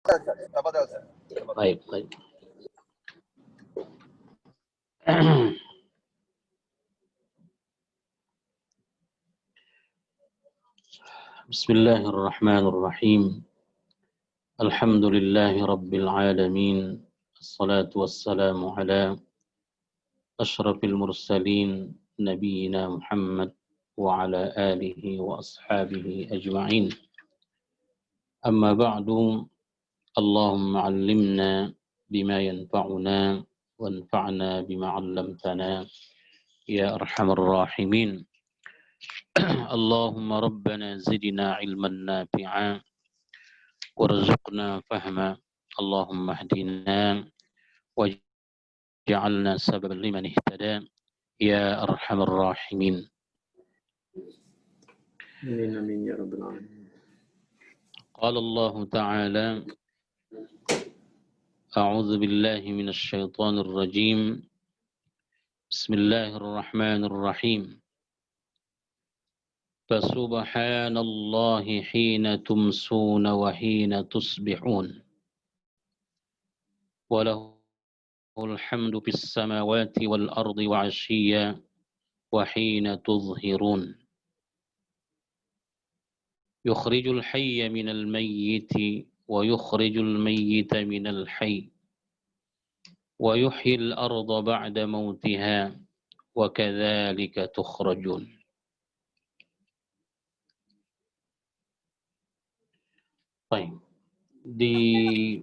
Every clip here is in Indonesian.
Baik, baik. Bismillahirrahmanirrahim. Alhamdulillahi rabbil alamin. Assalatu wassalamu ala asyrafil mursalin nabiyina Muhammad wa ala alihi wa ashabihi ajma'in. Amma ba'du. Allahumma 'allimna bima yanfa'una wanfa'na bima 'allamtana ya arhamar rahimin. Allahumma rabbana zidna 'ilman nafi'a warzuqna fahma. Allahumma hdina waj'alna sababan liman ihtada ya arhamar rahimin. Amin amin ya rabbal alamin. Qala Allah ta'ala a'udzu billahi minasy syaithanir rajim. Bismillahirrahmanirrahim. Fasubhanallahi hina tumsuna wa hina tusbihun. Wa lahul hamdu fis samawati wal ardi wa 'ashiyya wa hina tuzhirun. Yukhrijul hayya minal mayyiti wa yukhrijul mayyita minal hayy wa yuhyil arda ba'da mautiha wa kadzalika tukhrajun. Baik. Di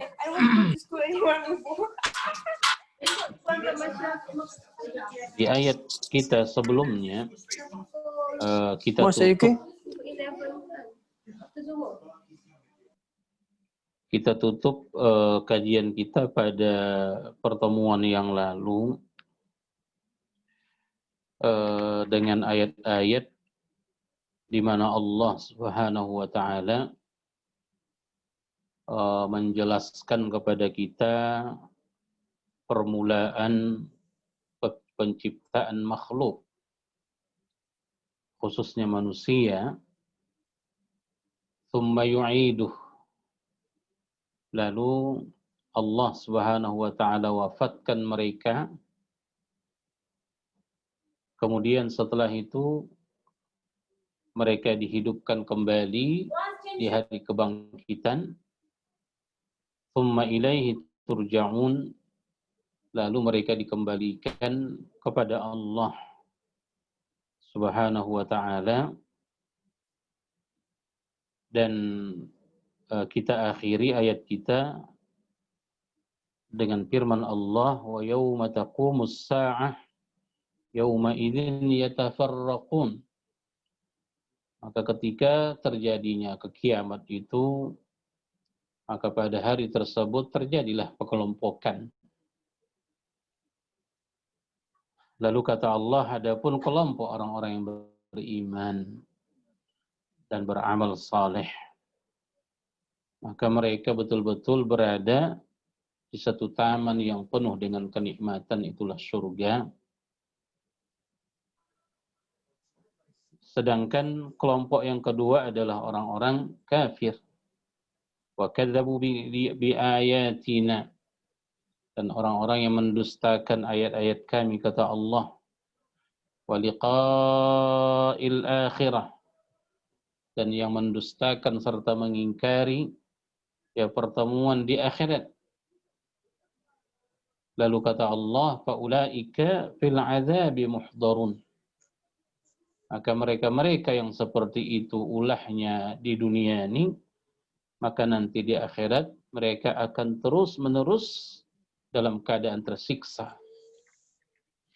ayat kita sebelumnya kita tutup kajian kita pada pertemuan yang lalu dengan ayat-ayat di mana Allah Subhanahu wa taala menjelaskan kepada kita permulaan penciptaan makhluk, khususnya manusia, tsumma yu'iduh. Lalu Allah Subhanahu wa taala wafatkan mereka. Kemudian setelah itu mereka dihidupkan kembali di hari kebangkitan. Tsumma ilaihi turja'un. Lalu mereka dikembalikan kepada Allah Subhanahu wa taala. Dan kita akhiri ayat kita dengan firman Allah, wa yauma taqumus sa'ah yauma idzin yatafarraqun. Maka ketika terjadinya kiamat itu, maka pada hari tersebut terjadilah pengelompokan. Lalu kata Allah, adapun kelompok orang-orang yang beriman dan beramal saleh, maka mereka betul-betul berada di satu taman yang penuh dengan kenikmatan, itulah surga. Sedangkan kelompok yang kedua adalah orang-orang kafir. Wa kadzabu bi ayatina. Dan orang-orang yang mendustakan ayat-ayat kami, kata Allah. Wa liqa'il akhirah. Dan yang mendustakan serta mengingkari pertemuan di akhirat. Lalu kata Allah, faulaika fil azabi muhdarun. Maka mereka-mereka yang seperti itu ulahnya di dunia ini, maka nanti di akhirat mereka akan terus-menerus dalam keadaan tersiksa.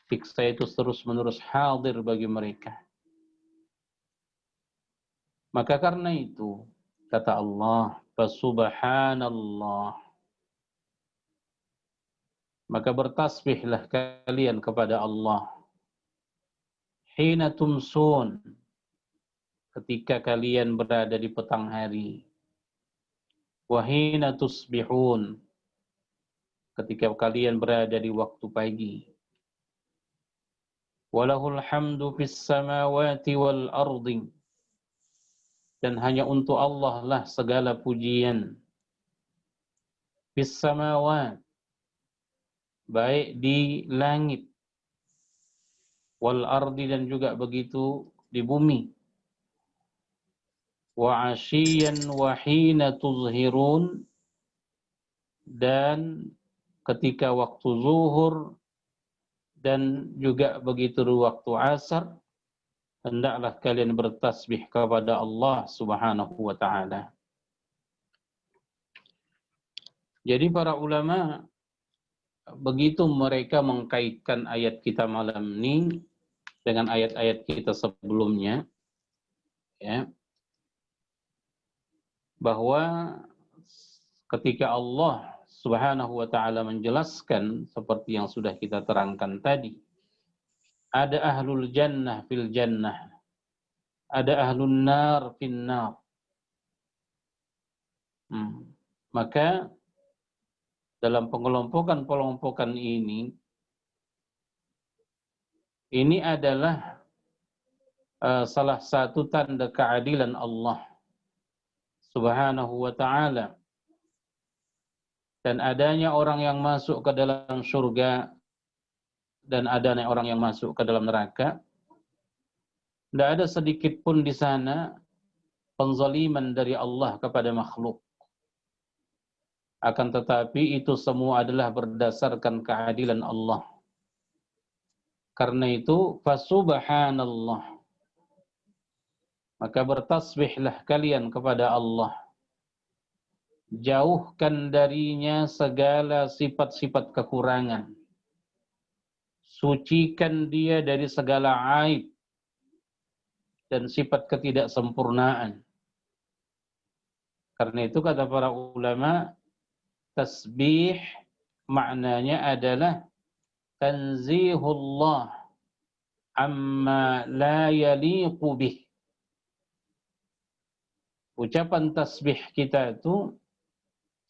Siksa itu terus-menerus hadir bagi mereka. Maka karena itu, kata Allah, fasubhanallah. Maka bertasbihlah kalian kepada Allah. Hina tumsun, ketika kalian berada di petang hari. Wahina tusbihun, ketika kalian berada di waktu pagi. Walahul hamdu fis samawati wal ardi. Dan hanya untuk Allah lah segala pujian fis samawat, baik di langit, wal ardi, dan juga begitu di bumi, wa ashiyan wa hina tuzhirun, dan ketika waktu zuhur dan juga begitu waktu asar, hendaklah kalian bertasbih kepada Allah Subhanahu wa taala. Jadi para ulama begitu mereka mengkaitkan ayat kita malam ini dengan ayat-ayat kita sebelumnya, ya, bahwa ketika Allah Subhanahu wa taala menjelaskan seperti yang sudah kita terangkan tadi, ada ahlul jannah fil jannah, ada ahlun nar fin nar. Maka dalam pengelompokan ini adalah salah satu tanda keadilan Allah Subhanahu wa taala, dan adanya orang yang masuk ke dalam surga dan adanya orang yang masuk ke dalam neraka. Tidak ada sedikit pun di sana penzaliman dari Allah kepada makhluk. Akan tetapi itu semua adalah berdasarkan keadilan Allah. Karena itu, fasubhanallah, maka bertasbihlah kalian kepada Allah. Jauhkan darinya segala sifat-sifat kekurangan. Sucikan dia dari segala aib dan sifat ketidaksempurnaan. Karena itu kata para ulama, tasbih maknanya adalah tanzihullah amma la yaliqu bih. Ucapan tasbih kita itu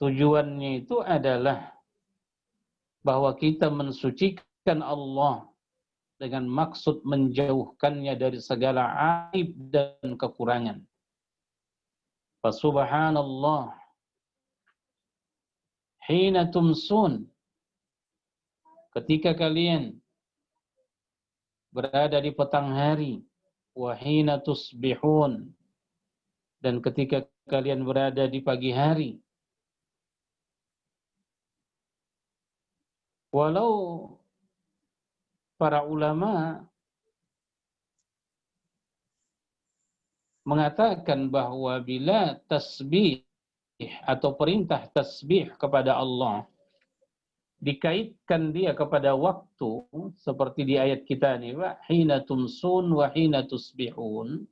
tujuannya itu adalah bahwa kita mensucikan Allah dengan maksud menjauhkannya dari segala aib dan kekurangan. Fasubhanallah hina tumsun, ketika kalian berada di petang hari, wa hina tusbihun, dan ketika kalian berada di pagi hari. Walau para ulama mengatakan bahwa bila tasbih atau perintah tasbih kepada Allah dikaitkan dia kepada waktu, seperti di ayat kita ini, wa hina tumsun wa hina tusbihun,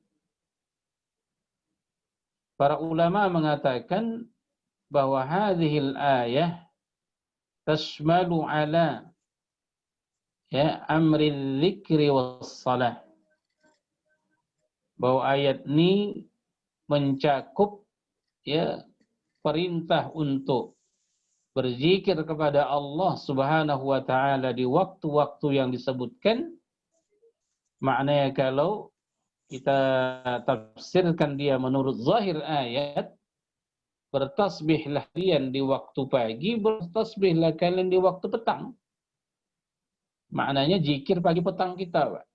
para ulama mengatakan bahwa hadhil ayah tashmalu ala amri dzikri was salah, bahwa ayat ini mencakup perintah untuk berzikir kepada Allah Subhanahu wa taala di waktu-waktu yang disebutkan. Maknanya kalau kita tafsirkan dia menurut zahir ayat, bertasbihlah kalian di waktu pagi, bertasbihlah kalian di waktu petang. Maknanya zikir pagi petang kita, Pak.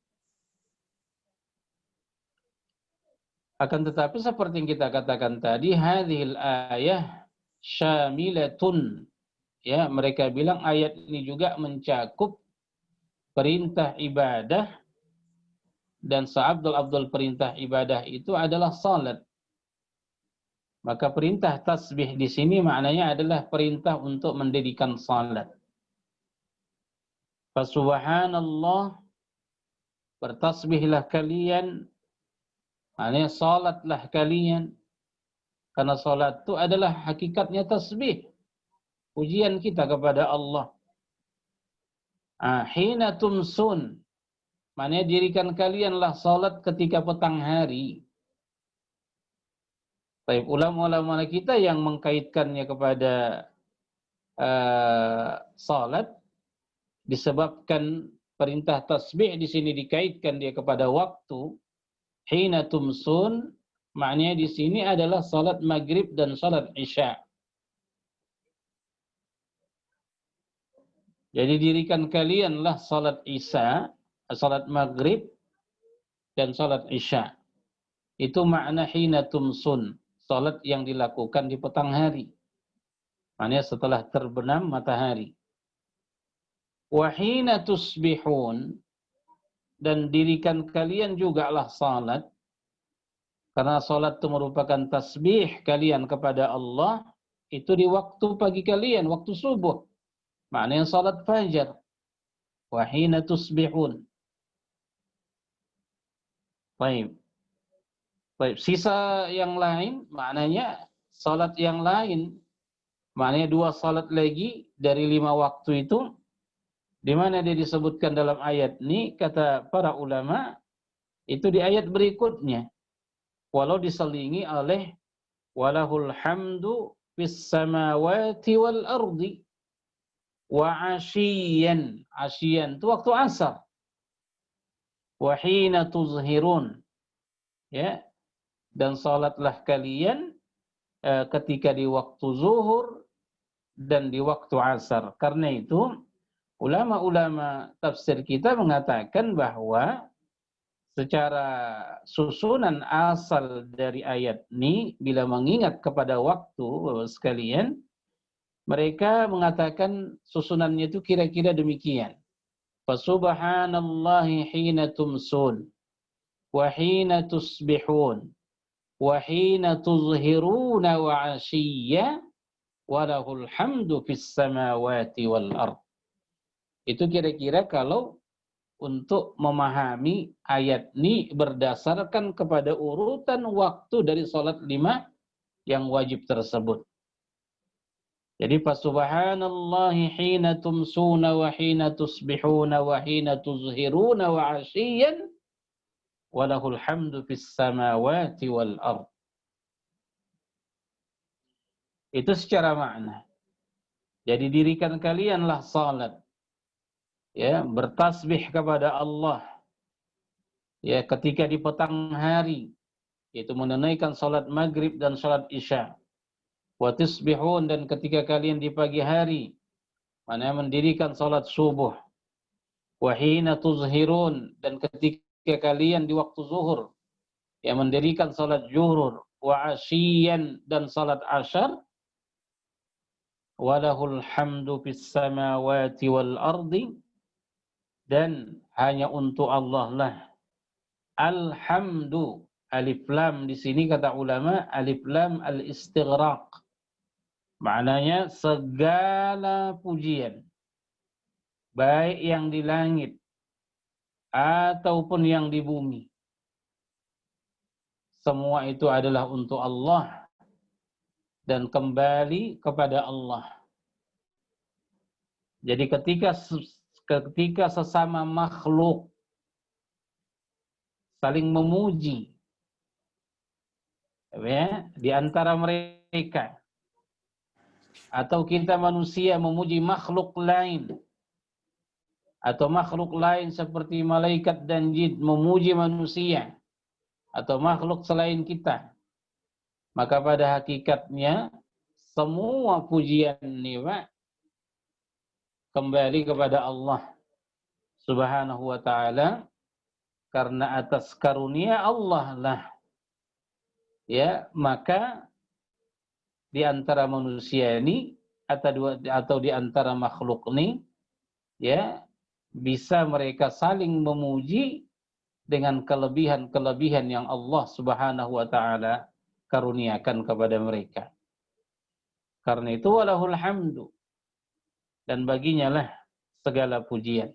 Akan tetapi seperti yang kita katakan tadi, hadhil ayah syamilatun, mereka bilang ayat ini juga mencakup perintah ibadah, dan seabdul perintah ibadah itu adalah salat. Maka perintah tasbih di sini maknanya adalah perintah untuk mendirikan salat. Fasubhanallah, bertasbihlah kalian, maknanya salatlah kalian, karena salat itu adalah hakikatnya tasbih, pujian kita kepada Allah. Hina tumsun, maknanya dirikan kalianlah salat ketika petang hari. Baik, ulama-ulama kita yang mengkaitkannya kepada salat, disebabkan perintah tasbih di sini dikaitkan dia kepada waktu. Hina tumsun, maknanya di sini adalah salat maghrib dan salat isya. Jadi dirikan kalianlah salat Isya, salat Maghrib dan salat Isya. Itu makna hina tumsun, salat yang dilakukan di petang hari. Maknanya setelah terbenam matahari. Wa hina tusbihun, dan dirikan kalian jugalah salat, karena salat itu merupakan tasbih kalian kepada Allah, itu di waktu pagi kalian, waktu subuh. Maknanya salat fajar. Wa hina tusbihun. Baik. Baik, sisa yang lain maknanya salat yang lain. Maknanya 2 salat lagi dari 5 waktu itu, di mana dia disebutkan dalam ayat ini, kata para ulama, itu di ayat berikutnya. Walau diselingi oleh walahul hamdu fis samawati wal ardi wa asyiyan. Asyiyan itu waktu asar. Wa hina tuzhirun. Ya. Dan salatlah kalian ketika di waktu zuhur dan di waktu asar. Karena itu ulama-ulama tafsir kita mengatakan bahwa secara susunan asal dari ayat ini, bila mengingat kepada waktu sekalian, mereka mengatakan susunannya itu kira-kira demikian. Fasubhanallahi hina tumsun wa hina tusbihun wa hina tuzhiruna wa ashiyya walahul hamdu fis samawati wal ard. Itu kira-kira kalau untuk memahami ayat ini berdasarkan kepada urutan waktu dari salat 5 yang wajib tersebut. Jadi fasubhanallahi hina tumsuna wa hina tusbihuna wa hina tuzhiruna wa ashiyyan walahul hamdu fis samawati wal ard. Itu secara makna. Jadi dirikan kalianlah salat, ya, bertasbih kepada Allah, ya, ketika di petang hari, yaitu menunaikan salat maghrib dan salat isya. Wa tisbihun, dan ketika kalian di pagi hari, mana mendirikan salat subuh. Wa hina tuzhirun, dan ketika kalian di waktu zuhur, yang mendirikan salat zuhur. Wa asyiyan, dan salat asyar. Walahul hamdu fis samawati wal ardi, dan hanya untuk Allah lah alhamdu. Alif lam di sini kata ulama, alif lam al-istighraq. Maknanya segala pujian, baik yang di langit ataupun yang di bumi, semua itu adalah untuk Allah dan kembali kepada Allah. Jadi ketika sesama makhluk saling memuji, ya, di antara mereka, atau kita manusia memuji makhluk lain, atau makhluk lain seperti malaikat dan jin memuji manusia atau makhluk selain kita, maka pada hakikatnya semua pujian ini, Pak, kembali kepada Allah Subhanahu wa ta'ala, karena atas karunia Allah lah, ya, maka di antara manusia ini atau di antara makhluk ini, ya, bisa mereka saling memuji dengan kelebihan-kelebihan yang Allah Subhanahu wa ta'ala karuniakan kepada mereka. Karena itu walahul hamdu, dan baginya lah segala pujian.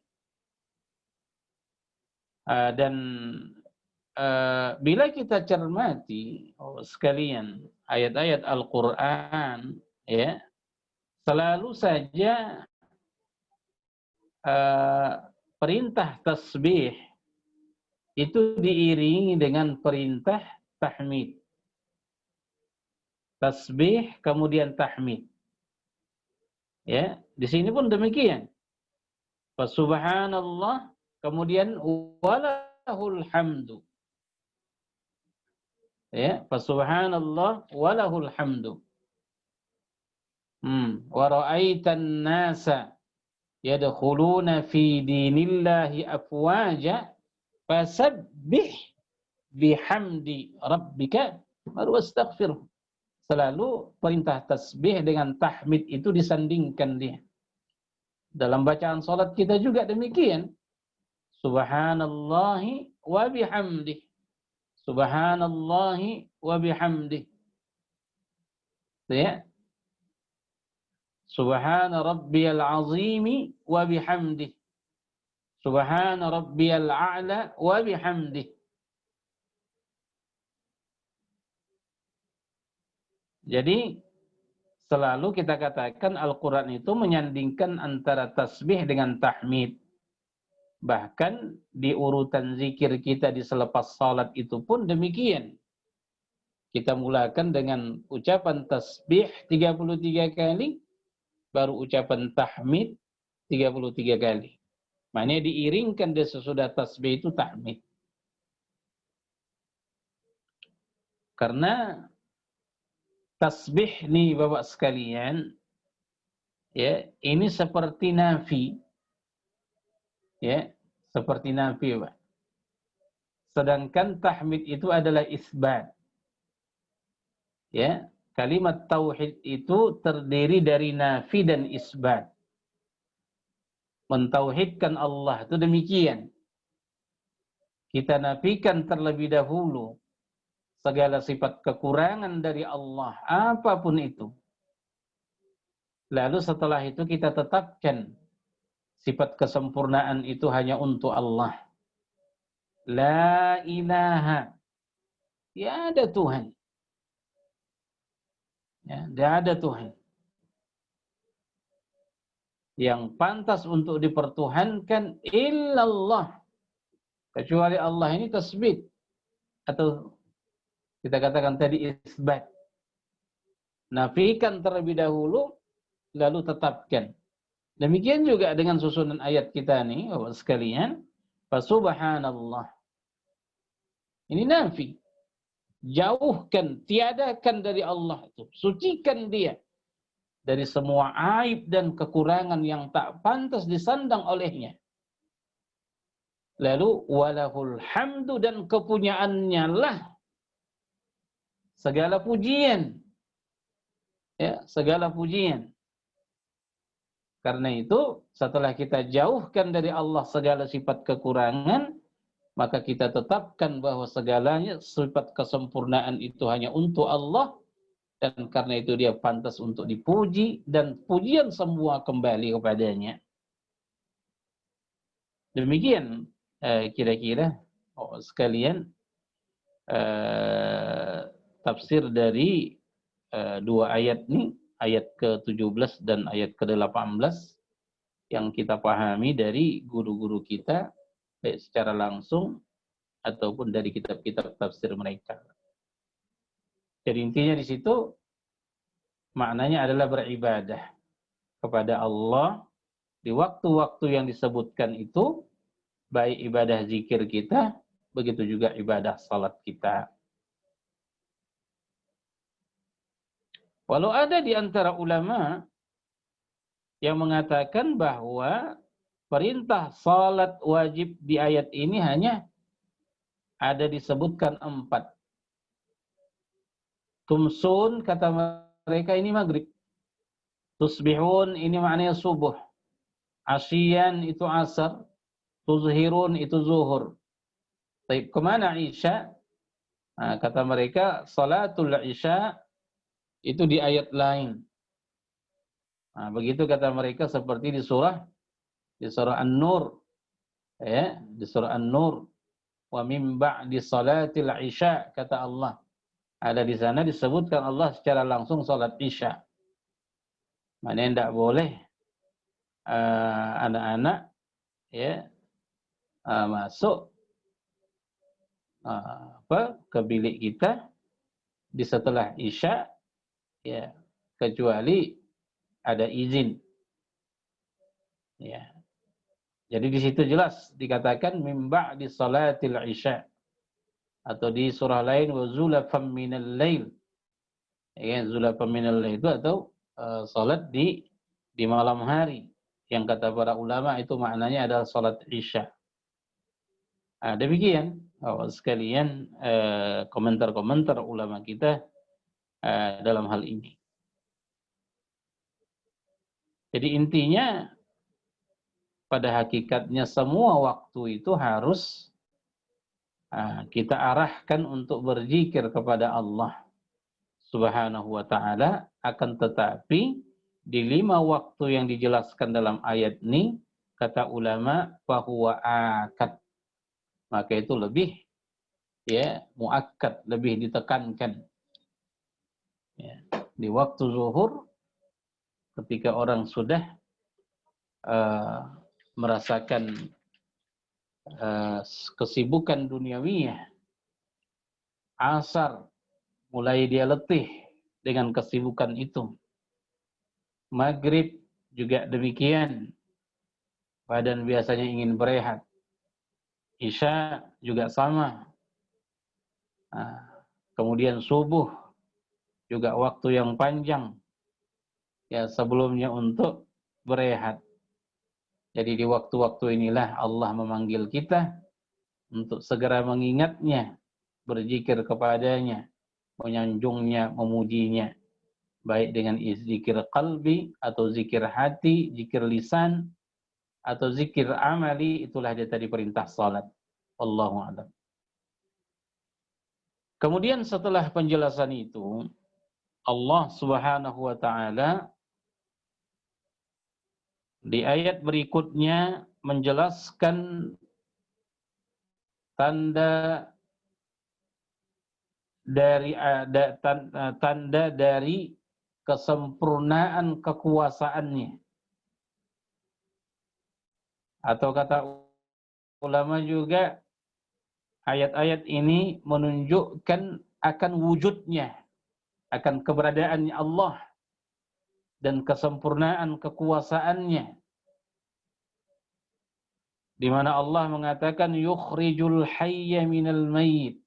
Dan bila kita cermati sekalian ayat-ayat Al-Quran, ya, selalu saja perintah tasbih itu diiringi dengan perintah tahmid. Tasbih kemudian tahmid. Ya, di sini pun demikian. Subhanallah kemudian walahul hamdu. Ya, subhanallah walahul hamdu. Wa ra'aitan nasa yadkhuluna fi dinillahi afwaja fasabbih bihamdi rabbika wastaghfir. Selalu perintah tasbih dengan tahmid itu disandingkan dia. Dalam bacaan salat kita juga demikian. Subhanallahi wa bihamdih. Subhanallahi wa bihamdih. Ya. Subhana rabbiyal azimi wa bihamdih. Subhana rabbiyal a'la wa bihamdih. Jadi selalu kita katakan Al-Quran itu menyandingkan antara tasbih dengan tahmid. Bahkan di urutan zikir kita di selepas salat itu pun demikian. Kita mulakan dengan ucapan tasbih 33 kali, baru ucapan tahmid 33 kali. Maknanya diiringkan dia sesudah tasbih itu tahmid. Karena tasbih nih Bapak sekalian, ya, ini seperti nafi. Ya, seperti nafi, Pak. Sedangkan tahmid itu adalah isbat. Ya, kalimat tauhid itu terdiri dari nafi dan isbat. Mentauhidkan Allah itu demikian. Kita nafikan terlebih dahulu segala sifat kekurangan dari Allah, apapun itu. Lalu setelah itu kita tetapkan sifat kesempurnaan itu hanya untuk Allah. La ilaha. Tiada Tuhan. Ya, tidak ada Tuhan yang pantas untuk dipertuhankan illallah. Kecuali Allah ini tasbih. Atau kita katakan tadi isbat. Nafikan terlebih dahulu, lalu tetapkan. Demikian juga dengan susunan ayat kita nih, Bapak sekalian. Fasubhanallah. Ini nafi. Jauhkan, tiadakan dari Allah itu. Sucikan dia dari semua aib dan kekurangan yang tak pantas disandang olehnya. Lalu walahul hamdu, dan kepunyaannya lah segala pujian. Ya, segala pujian. Karena itu setelah kita jauhkan dari Allah segala sifat kekurangan, maka kita tetapkan bahwa segalanya sifat kesempurnaan itu hanya untuk Allah, dan karena itu dia pantas untuk dipuji, dan pujian semua kembali kepadanya. Demikian kira-kira sekalian tafsir dari dua ayat ini, ayat ke-17 dan ayat ke-18 yang kita pahami dari guru-guru kita, baik secara langsung ataupun dari kitab-kitab tafsir mereka. Jadi intinya di situ maknanya adalah beribadah kepada Allah di waktu-waktu yang disebutkan itu, baik ibadah zikir kita, begitu juga ibadah salat kita. Walau ada di antara ulama yang mengatakan bahwa perintah salat wajib di ayat ini hanya ada disebutkan 4. Tumsun, kata mereka, ini maghrib. Tusbihun, ini maknanya subuh. Asyian, itu asar. Tuzhirun, itu zuhur. Baik, kemana Isya? Nah, kata mereka, salatul Isya itu di ayat lain. Nah, begitu kata mereka, seperti di surah An-Nur. Ya, di surah An-Nur. Wa min ba'di salatil Isya, kata Allah. Ada di sana disebutkan Allah secara langsung salat Isya. Maknanya tidak boleh anak-anak ya masuk ke bilik kita di setelah Isya, ya, kecuali ada izin. Ya. Jadi di situ jelas dikatakan min ba'di salatil Isya. Atau di surah lain wa zulafam minal lail. Ya, zulafam minal lail itu atau salat di malam hari. yang kata para ulama itu maknanya adalah salat Isya. Demikian sekalian komentar-komentar ulama kita dalam hal ini. Jadi intinya pada hakikatnya semua waktu itu harus kita arahkan untuk berzikir kepada Allah Subhanahu wa ta'ala. Akan tetapi di 5 waktu yang dijelaskan dalam ayat ini, kata ulama bahwa akad, maka itu lebih muakkad, lebih ditekankan. Di waktu zuhur ketika orang sudah merasakan kesibukan duniawiyah, asar mulai dia letih dengan kesibukan itu, maghrib juga demikian, badan biasanya ingin berehat, isya juga sama, kemudian subuh juga waktu yang panjang sebelumnya untuk berehat. Jadi di waktu-waktu inilah Allah memanggil kita untuk segera mengingatnya, berzikir kepadanya, menyanjungnya, memujinya, baik dengan zikir qalbi atau zikir hati, zikir lisan atau zikir amali. Itulah dia tadi perintah salat. Wallahu a'lam. Kemudian setelah penjelasan itu, Allah Subhanahu wa ta'ala di ayat berikutnya menjelaskan tanda dari kesempurnaan kekuasaannya. Atau kata ulama juga, ayat-ayat ini menunjukkan akan wujudnya, akan keberadaannya Allah dan kesempurnaan kekuasaannya, di mana Allah mengatakan yukhrijul hayya minal mayyit.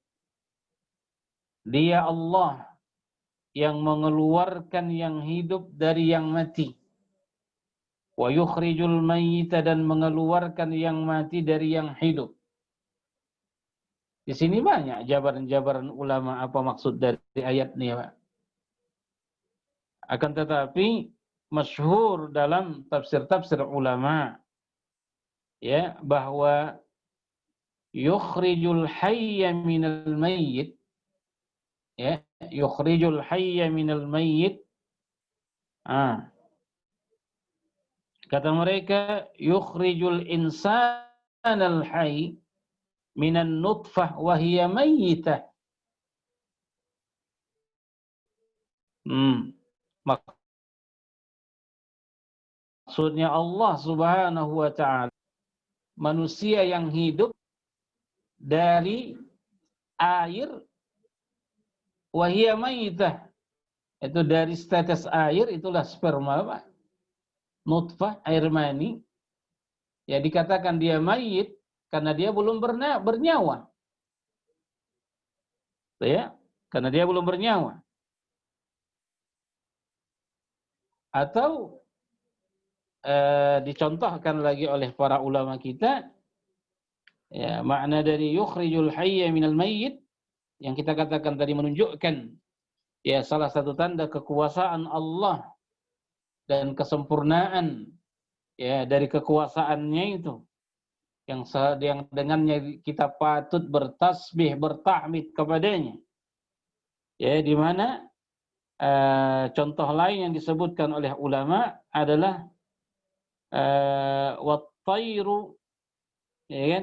Dia Allah yang mengeluarkan yang hidup dari yang mati. Wa yukhrijul mayyita, dan mengeluarkan yang mati dari yang hidup. Di sini banyak jabaran-jabaran ulama apa maksud dari ayat ini, Pak. Akan tetapi masyhur dalam tafsir-tafsir ulama bahwa yukhrijul hayya minal mayyit, yukhrijul hayya minal mayyit, kata mereka yukhrijul insanal hayy minan nutfah wa hiya mayyitah. Maksudnya Allah Subhanahu wa ta'ala manusia yang hidup dari air, wa hiya mayyitah, itu dari status air, itulah sperma, Pak. Nutfah, air mani, dikatakan dia mayit karena dia belum bernyawa. Karena dia belum bernyawa. Atau dicontohkan lagi oleh para ulama kita, makna dari yukhrijul hayya minal mayyit yang kita katakan tadi menunjukkan salah satu tanda kekuasaan Allah dan kesempurnaan dari kekuasaannya itu, yang dengannya kita patut bertasbih, bertahmid kepadanya. Di mana contoh lain yang disebutkan oleh ulama adalah wat-tayru,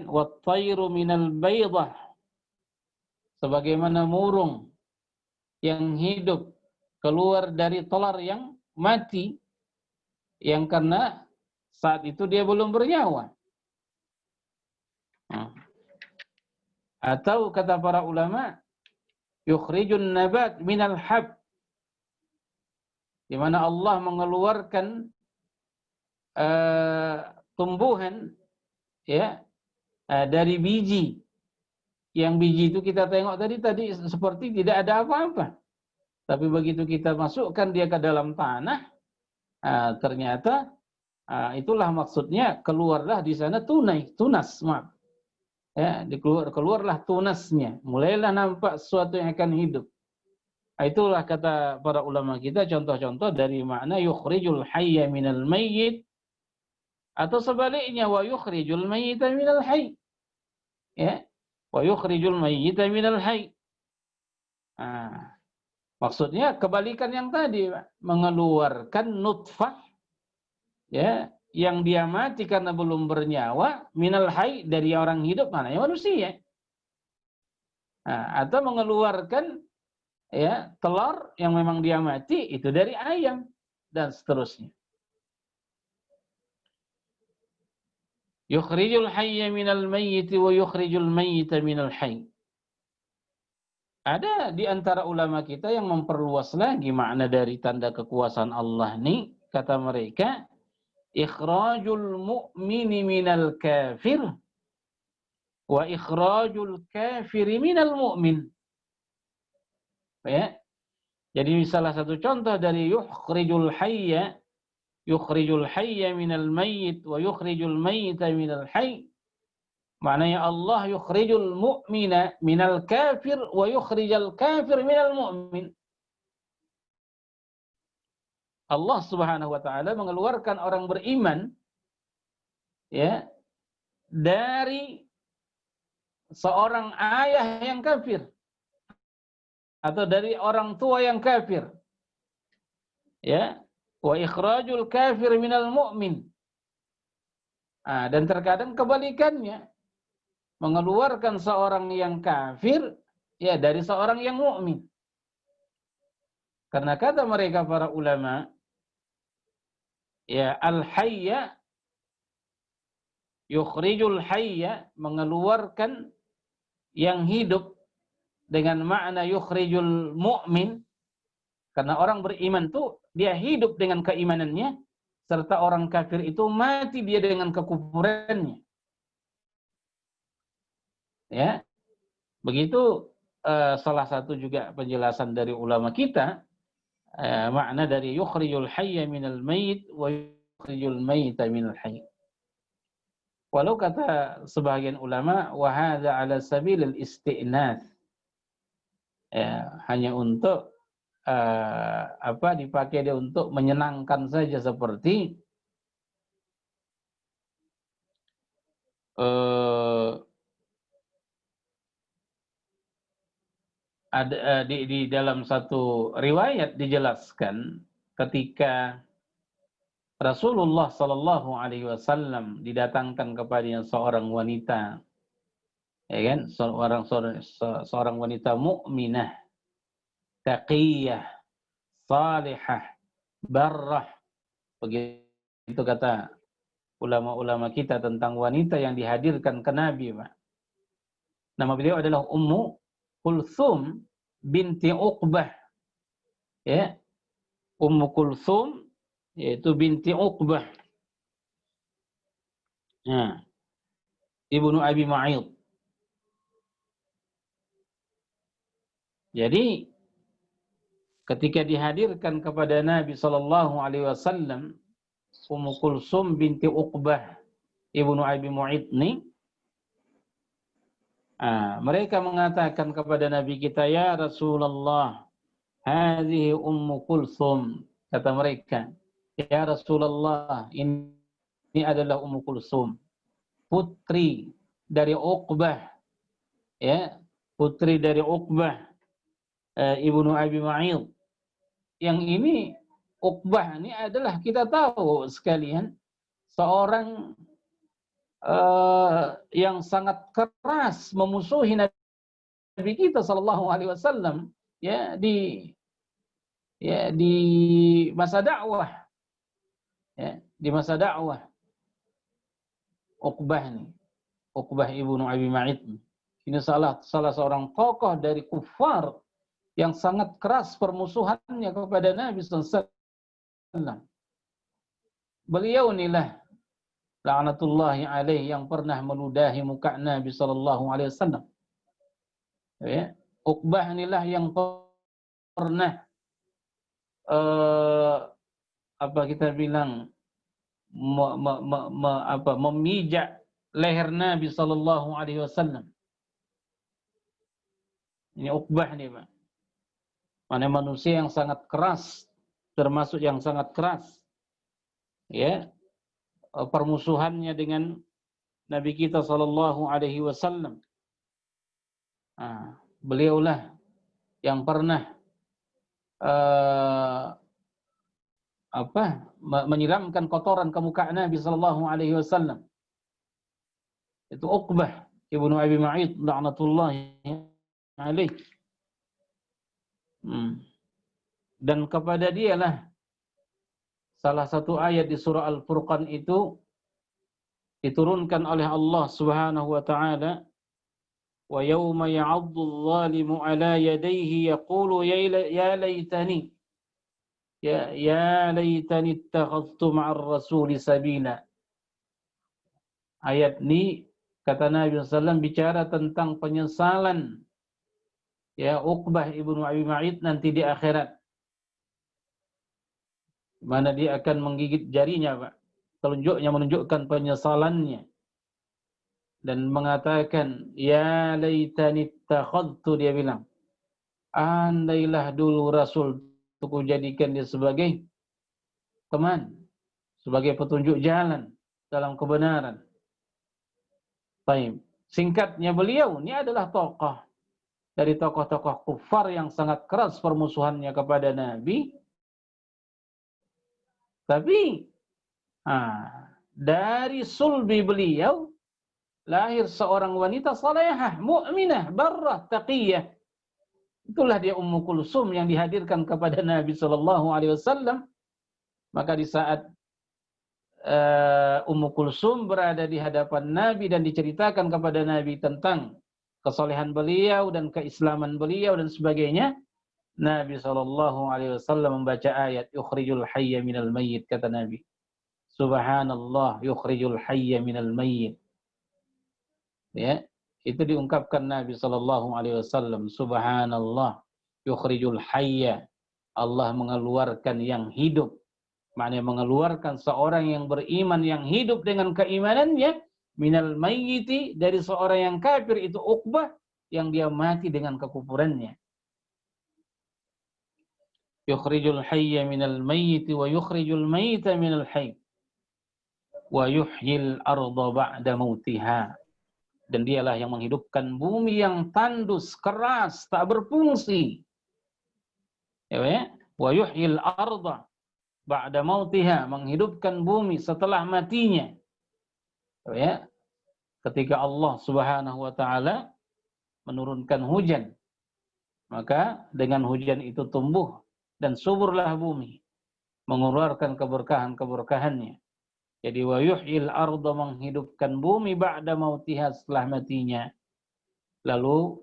wat-tayru minal baydah, sebagaimana burung yang hidup keluar dari telur yang mati, yang karena saat itu dia belum bernyawa. Atau kata para ulama, yukhrijun nabat minal hab, di mana Allah mengeluarkan tumbuhan dari biji, yang biji itu kita tengok tadi seperti tidak ada apa-apa, tapi begitu kita masukkan dia ke dalam tanah, ternyata Itulah maksudnya, keluarlah di sana tunas, maaf. Ya, keluarlah tunasnya. Mulailah nampak sesuatu yang akan hidup. Itulah kata para ulama kita, contoh-contoh dari makna yukhrijul hayya minal mayyit, atau sebaliknya wa yukhrijul mayyita minal hayy. Ya, wa yukhrijul mayyita minal hayy. Maksudnya kebalikan yang tadi, mengeluarkan nutfah, ya, yang dia mati karena belum bernyawa, minal hayy, dari orang hidup, maknanya manusia. Atau mengeluarkan, ya, telur yang memang dia mati itu dari ayam, dan seterusnya. Yukhrijul hayya minal mayyiti wa yukhrijul mayyita minal hayy. Ada di antara ulama kita yang memperluas lagi makna dari tanda kekuasaan Allah nih, kata mereka, ikhrajul mu'mini minal kafir wa ikhrajul kafiri minal mu'min. Ya. Jadi salah satu contoh dari yukhrijul hayya minal mayyit wa yukhrijul mayyita minal hayy. Maknanya Allah yukhrijul mu'mina minal kafir wa yukhrijal kafir minal mu'min. Allah Subhanahu wa taala mengeluarkan orang beriman, ya, dari seorang ayah yang kafir atau dari orang tua yang kafir. Ya, wa ikhrajul kafir minal mu'min. Dan terkadang kebalikannya, mengeluarkan seorang yang kafir, ya, dari seorang yang mukmin. Karena kata mereka para ulama, ya, al-hayya yukhrijul hayya, mengeluarkan yang hidup, dengan makna yukhrijul mu'min, karena orang beriman tuh dia hidup dengan keimanannya, serta orang kafir itu mati dia dengan kekufurannya. Ya, begitu salah satu juga penjelasan dari ulama kita, makna dari yukhrijul hayya minal mayyit wa yukhrijul mayyita minal hayy. Walau kata sebagian ulama, wa hadza ala sabilil istinath, ya, hanya untuk dipakai dia untuk menyenangkan saja, seperti ada di dalam satu riwayat dijelaskan ketika Rasulullah Sallallahu Alaihi Wasallam didatangkan kepadanya seorang wanita, ya kan, seorang wanita mukminah, taqiyah, salihah, barrah. Begitu kata ulama-ulama kita tentang wanita yang dihadirkan ke Nabi, Pak. Nama beliau adalah Ummu Kulthum binti Uqbah. Ya. Ummu Kulthum, yaitu binti Uqbah. Nah, Ibnu Abi Mu'ayth. Jadi ketika dihadirkan kepada Nabi sallallahu alaihi wasallam Ummu Kulthum binti Uqbah Ibnu Abi Mu'ayth ini, mereka mengatakan kepada Nabi kita, ya Rasulullah, hadhihi Ummu Kulthum. Kata mereka, ya Rasulullah, ini adalah Ummu Kulthum, putri dari Uqbah, ya, putri dari Uqbah Ibnu Abi Mu'ayth. Yang ini Uqbah ini adalah, kita tahu sekalian, seorang yang sangat keras memusuhi Nabi kita sallallahu alaihi wasallam, ya, di masa dakwah, ya, di masa dakwah. Uqbah Ibnu Abi Mu'ayth ini salah seorang tokoh dari kufar yang sangat keras permusuhannya kepada Nabi sallallahu alaihi wasallam. Beliau inilah la'natullahi alaih yang pernah meludahi muka Nabi sallallahu alaihi wasallam. Ya, Uqbah inilah yang pernah kita bilang, memijak leher Nabi sallallahu alaihi wasallam. Ini Uqbah nih, Pak. Mana manusia yang sangat keras, termasuk yang sangat keras. Ya, permusuhannya dengan Nabi kita sallallahu alaihi wasallam. Beliaulah yang pernah menyiramkan kotoran ke muka Nabi sallallahu alaihi wasallam. Itu Uqbah ibnu Abi Mu'ayth laknatullahi alaih. Dan kepada dialah salah satu ayat di surah Al-Furqan itu diturunkan oleh Allah Subhanahu wa taala, wa yauma ya'addu adh-dhalimu 'ala yadayhi yaqulu ya laitani ittakhadhtu ma'ar rasuli sabila. Ayat ini kata Nabi SAW bicara tentang penyesalan ya Uqbah ibnu Abi Mu'ayth nanti di akhirat, mana dia akan menggigit jarinya, Pak. Telunjuknya menunjukkan penyesalannya dan mengatakan ya laitani ittakhadtu, dia bilang andailah dulu Rasul aku jadikan dia sebagai teman, sebagai petunjuk jalan dalam kebenaran. Baik, singkatnya beliau ini adalah tokoh dari tokoh-tokoh kufar yang sangat keras permusuhannya kepada Nabi. Tapi dari sulbi beliau lahir seorang wanita salihah, mukminah, barrah, taqiyah. Itulah dia Ummu Kulsum yang dihadirkan kepada Nabi sallallahu alaihi wasallam. Maka di saat Ummu Kulsum berada di hadapan Nabi dan diceritakan kepada Nabi tentang kesolehan beliau dan keislaman beliau dan sebagainya, Nabi SAW membaca ayat yukhrijul hayya minal mayyit, kata Nabi. Subhanallah yukhrijul hayya minal mayyit. Ya, itu diungkapkan Nabi SAW. Subhanallah yukhrijul hayya. Allah mengeluarkan yang hidup. Maknanya mengeluarkan seorang yang beriman yang hidup dengan keimanannya minal mayyiti, dari seorang yang kafir, itu Uqbah, yang dia mati dengan kekufurannya. Yukhrijul hayya minal mayyiti wa yukhrijul mayyita minal hayy wa yuhyil arda ba'da mautiha. Dan dialah yang menghidupkan bumi yang tandus, keras, tak berfungsi. Ya, wa yuhyil arda ba'da mautiha, menghidupkan bumi setelah matinya. Ya, ketika Allah Subhanahu wa taala menurunkan hujan, maka dengan hujan itu tumbuh dan suburlah bumi, mengeluarkan keberkahan-keberkahannya. Jadi wa yuhyil arda, menghidupkan bumi ba'da mautiha, setelah matinya. Lalu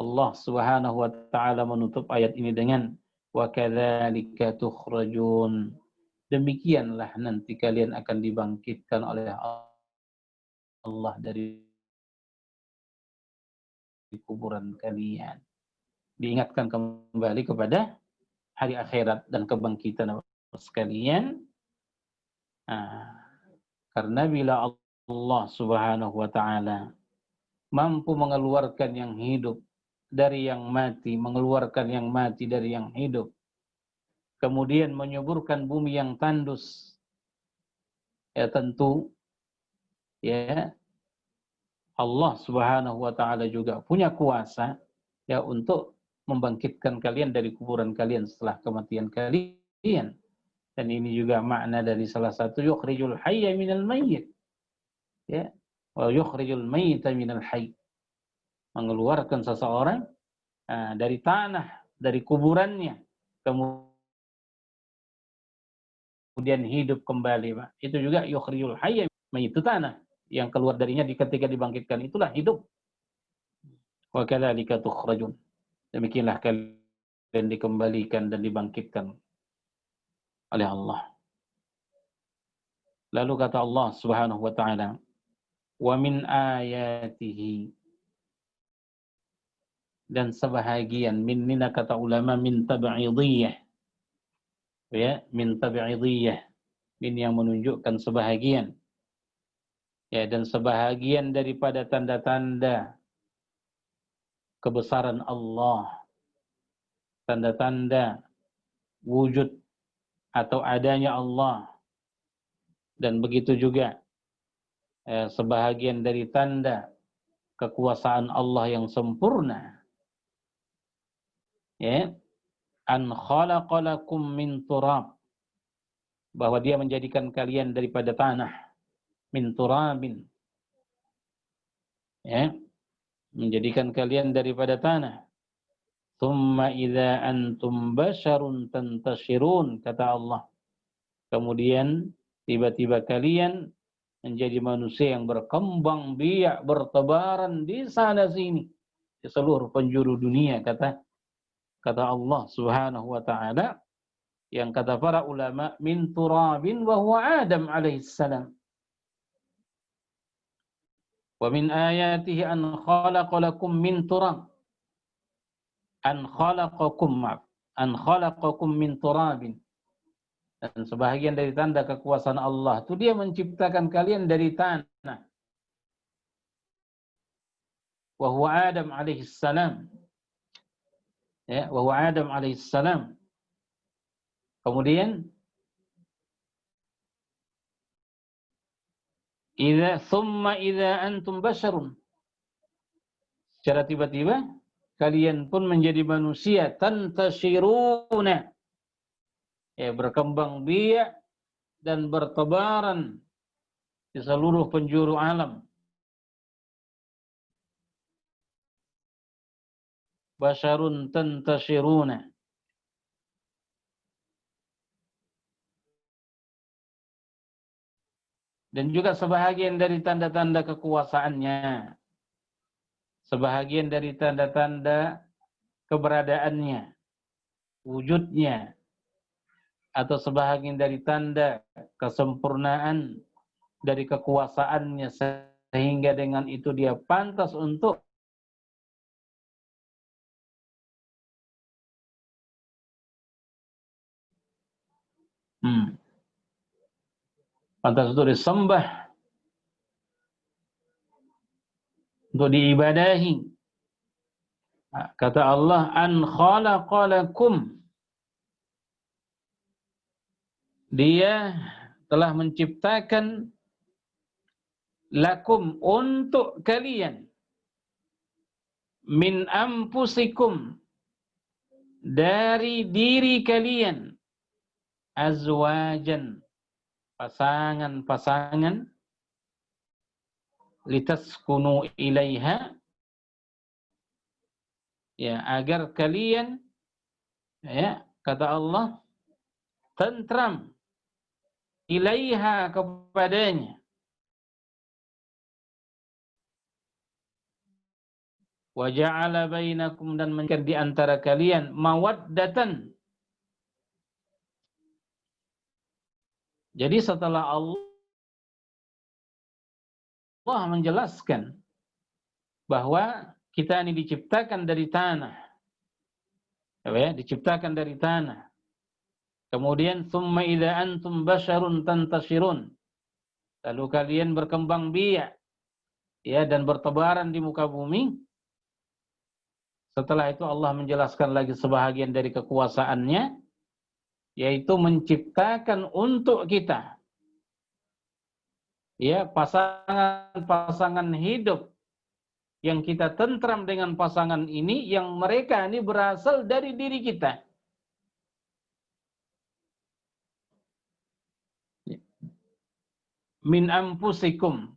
Allah Subhanahu wa taala menutup ayat ini dengan wa kadzalika tukhrajun. Demikianlah nanti kalian akan dibangkitkan oleh Allah dari kuburan kalian. Diingatkan kembali kepada hari akhirat dan kebangkitan sekalian. Karena bila Allah Subhanahu wa taala mampu mengeluarkan yang hidup dari yang mati, mengeluarkan yang mati dari yang hidup, kemudian menyuburkan bumi yang tandus, ya tentu ya Allah Subhanahu wa taala juga punya kuasa ya untuk membangkitkan kalian dari kuburan kalian setelah kematian kalian. Dan ini juga makna dari salah satu yukhrijul hayya minal mayyit. Ya, wa yukhrijul mayyita minal hayy. Mengeluarkan seseorang dari tanah, dari kuburannya, kemudian hidup kembali, Pak. Itu juga yukhrijul hayya, itu tanah yang keluar darinya ketika dibangkitkan, itulah hidup. Wa kadzalika tukhrajun. Demikianlah kalian dikembalikan dan dibangkitkan oleh Allah. Lalu kata Allah Subhanahu wa taala, wa min ayatihi, dan sebahagian min ini kata ulama min tab'idiyah. Ya, min tab'idiyah. Min yang menunjukkan sebahagian. Ya, dan sebahagian daripada tanda-tanda kebesaran Allah, tanda-tanda wujud atau adanya Allah, dan begitu juga sebahagian dari tanda kekuasaan Allah yang sempurna. Ya, an khalaqalakum min turab, bahwa dia menjadikan kalian daripada tanah, min turabin, ya, menjadikan kalian daripada tanah. Thumma idza antum basyarun tantashirun, kata Allah. Kemudian tiba-tiba kalian menjadi manusia yang berkembang biak, bertebaran di sana sini, di seluruh penjuru dunia, kata Allah Subhanahu wa taala. Yang kata para ulama, min turabin wa huwa Adam alaihissalam. Wa min ayatihi an khalaqa lakum min turab. An khalaqakum min turabin. Dan sebahagian dari tanda kekuasaan Allah itu dia menciptakan kalian dari tanah. Wa huwa Adam alaihissalam. Ya, wa huwa Adam alaihissalam. Kemudian thumma idza antum basyarun. Secara tiba-tiba kalian pun menjadi manusia, tantashiruna. Ya, berkembang biak dan bertebaran di seluruh penjuru alam. Basyarun tantashiruna. Dan juga sebahagian dari tanda-tanda kekuasaannya, sebahagian dari tanda-tanda keberadaannya, wujudnya, atau sebahagian dari tanda kesempurnaan dari kekuasaannya, sehingga dengan itu dia pantas untuk pantas untuk disembah, untuk diibadahi. Kata Allah, an khalaqalakum, dia telah menciptakan lakum, untuk kalian, min anfusikum, dari diri kalian, azwajan, pasangan-pasangan, litaskunu ilaiha, ya, agar kalian, ya, kata Allah, tentram, ilaiha, kepadanya. Wa ja'ala bainakum, dan menjadikan di antara kalian, mawaddatan. Jadi setelah Allah menjelaskan bahwa kita ini diciptakan dari tanah, ya, diciptakan dari tanah. Kemudian summa idza antum basyarun tantashirun, lalu kalian berkembang biak, ya, dan bertebaran di muka bumi. Setelah itu Allah menjelaskan lagi sebahagian dari kekuasaannya, yaitu menciptakan untuk kita, ya, pasangan-pasangan hidup yang kita tentram dengan pasangan ini, yang mereka ini berasal dari diri kita. Min anfusikum.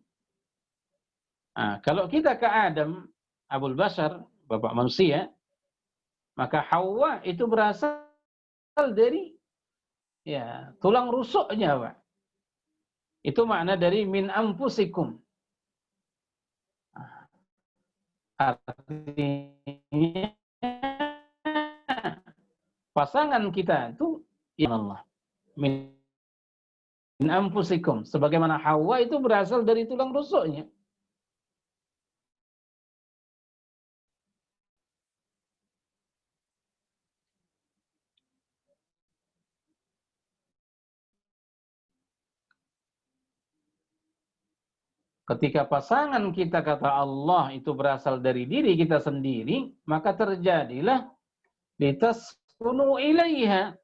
Nah, kalau kita ke Adam, Abul Bashar, bapak manusia, maka Hawa itu berasal dari, ya, tulang rusuknya, Pak. Itu makna dari min anfusikum. Artinya pasangan kita itu ya Allah, min anfusikum, sebagaimana Hawa itu berasal dari tulang rusuknya. Ketika pasangan kita, kata Allah, itu berasal dari diri kita sendiri, maka terjadilah litaskunu ilaiha.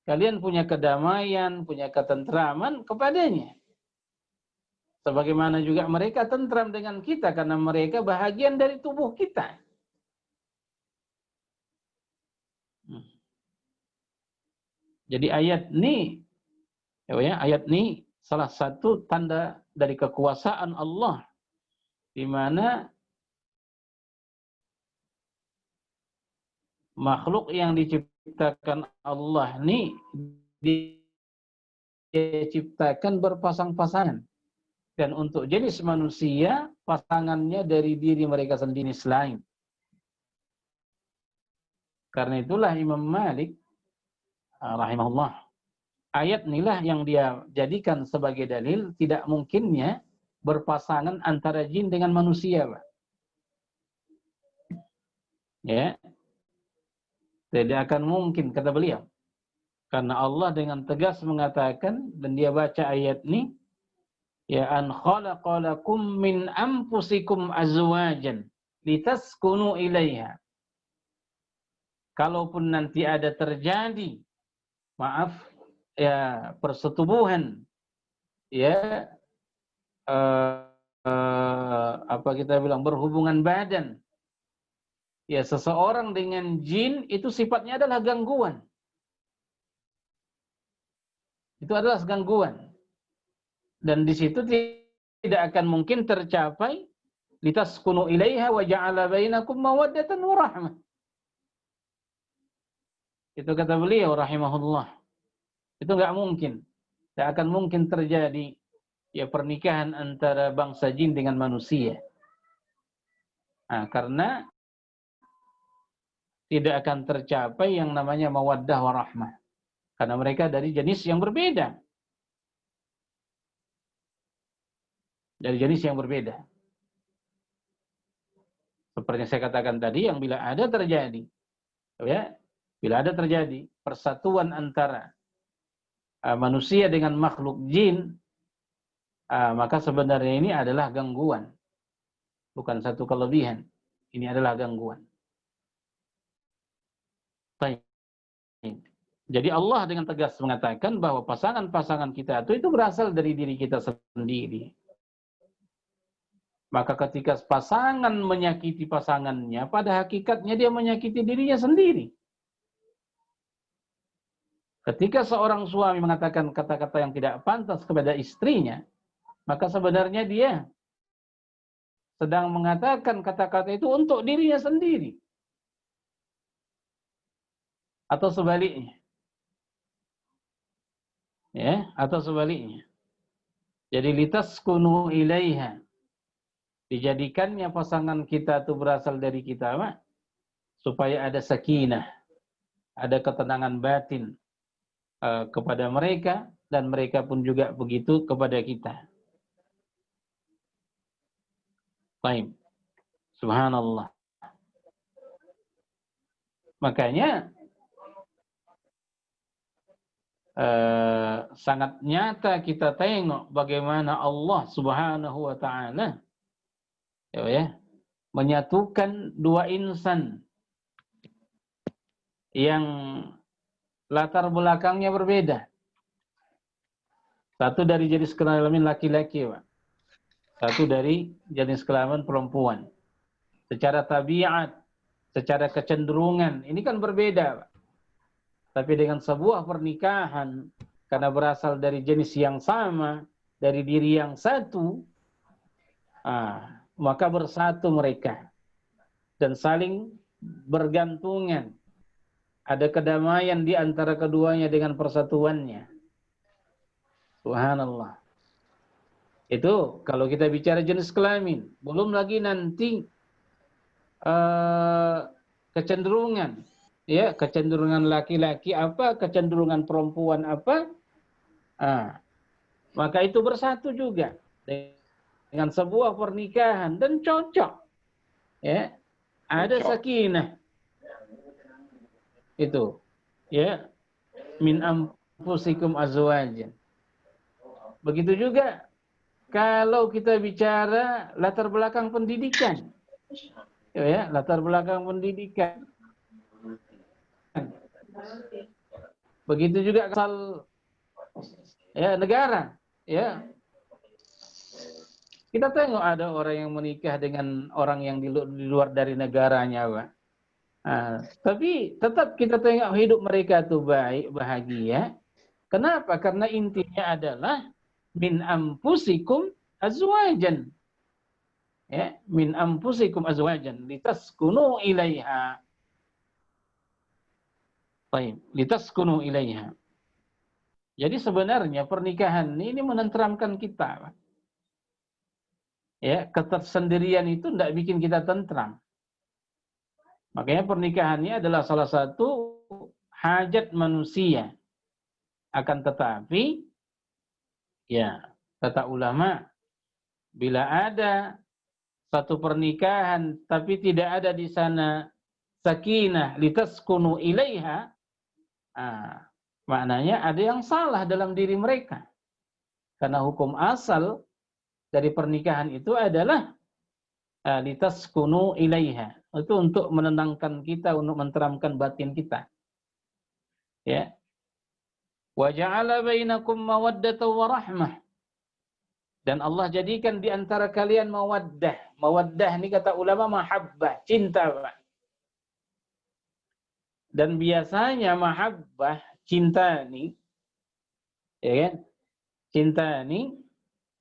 Kalian punya kedamaian, punya ketentraman kepadanya. Sebagaimana juga mereka tentram dengan kita karena mereka bahagian dari tubuh kita. Jadi ayat ini, ayat ini salah satu tanda dari kekuasaan Allah, di mana makhluk yang diciptakan Allah ini diciptakan berpasang-pasangan. Dan untuk jenis manusia, pasangannya dari diri mereka sendiri selain. Karena itulah Imam Malik rahimahullah, ayat inilah yang dia jadikan sebagai dalil tidak mungkinnya berpasangan antara jin dengan manusia, Pak. Ya. Tidak akan mungkin, kata beliau. Karena Allah dengan tegas mengatakan, dan dia baca ayat ini, ya an khalaqalakum min anfusikum azwajan litaskunu ilaiha. Kalaupun nanti ada terjadi, persetubuhan, berhubungan badan, seseorang dengan jin, itu sifatnya adalah gangguan. Itu adalah gangguan. Dan di situ tidak akan mungkin tercapai litaskunu ilaiha wa ja'ala bainakum mawaddatan wa rahmah. Itu kata beliau rahimahullah. Itu enggak mungkin. Tidak akan mungkin terjadi pernikahan antara bangsa jin dengan manusia. Nah, karena tidak akan tercapai yang namanya mawaddah wa rahmah. Karena mereka dari jenis yang berbeda. Dari jenis yang berbeda. Seperti yang saya katakan tadi, yang bila ada terjadi, bila ada terjadi persatuan antara manusia dengan makhluk jin, maka sebenarnya ini adalah gangguan. Bukan satu kelebihan. Ini adalah gangguan. Baik. Jadi Allah dengan tegas mengatakan bahwa pasangan-pasangan kita itu berasal dari diri kita sendiri. Maka ketika pasangan menyakiti pasangannya, pada hakikatnya dia menyakiti dirinya sendiri. Ketika seorang suami mengatakan kata-kata yang tidak pantas kepada istrinya, maka sebenarnya dia sedang mengatakan kata-kata itu untuk dirinya sendiri. Atau sebaliknya. Atau sebaliknya. Jadi litaskunu ilaiha. Dijadikannya pasangan kita itu berasal dari kita, supaya ada sakinah, ada ketenangan batin kepada mereka, dan mereka pun juga begitu kepada kita. Baik. Subhanallah. Makanya sangat nyata kita tengok bagaimana Allah Subhanahu wa ta'ala menyatukan dua insan yang latar belakangnya berbeda. Satu dari jenis kelamin laki-laki, Pak. Satu dari jenis kelamin perempuan. Secara tabiat, secara kecenderungan, ini kan berbeda, Pak. Tapi dengan sebuah pernikahan, karena berasal dari jenis yang sama, dari diri yang satu, maka bersatu mereka. Dan saling bergantungan. Ada kedamaian di antara keduanya dengan persatuannya. Subhanallah. Itu kalau kita bicara jenis kelamin. Belum lagi nanti kecenderungan. Kecenderungan laki-laki apa, kecenderungan perempuan apa. Maka itu bersatu juga dengan sebuah pernikahan dan cocok. Ada sakinah. Itu. Min anfusikum azwajan. Begitu juga kalau kita bicara latar belakang pendidikan, ya, latar belakang pendidikan. Begitu juga asal ya negara, ya. Kita tengok ada orang yang menikah dengan orang yang di luar dari negaranya, Pak. Tapi tetap kita tengok hidup mereka tuh baik, bahagia. Kenapa? Karena intinya adalah min anfusikum azwajan. Ya, min anfusikum azwajan litaskunu ilaiha. Baik, litaskunu ilaiha. Jadi sebenarnya pernikahan ini menenteramkan kita, Pak. Ya, ketersendirian itu tidak bikin kita tentram. Makanya pernikahannya adalah salah satu hajat manusia. Akan tetapi, ya, kata ulama, bila ada satu pernikahan tapi tidak ada di sana sakinah litaskunu ilaiha, maknanya ada yang salah dalam diri mereka. Karena hukum asal dari pernikahan itu adalah litaskunu ilaiha. Itu untuk menenangkan kita, untuk menteramkan batin kita. Ya. Wa ja'ala bainakum mawaddatan wa rahmah. Dan Allah jadikan di antara kalian mawaddah. Mawaddah ini kata ulama mahabbah, cinta, Pak. Dan biasanya mahabbah, cinta ini, ya kan? Cinta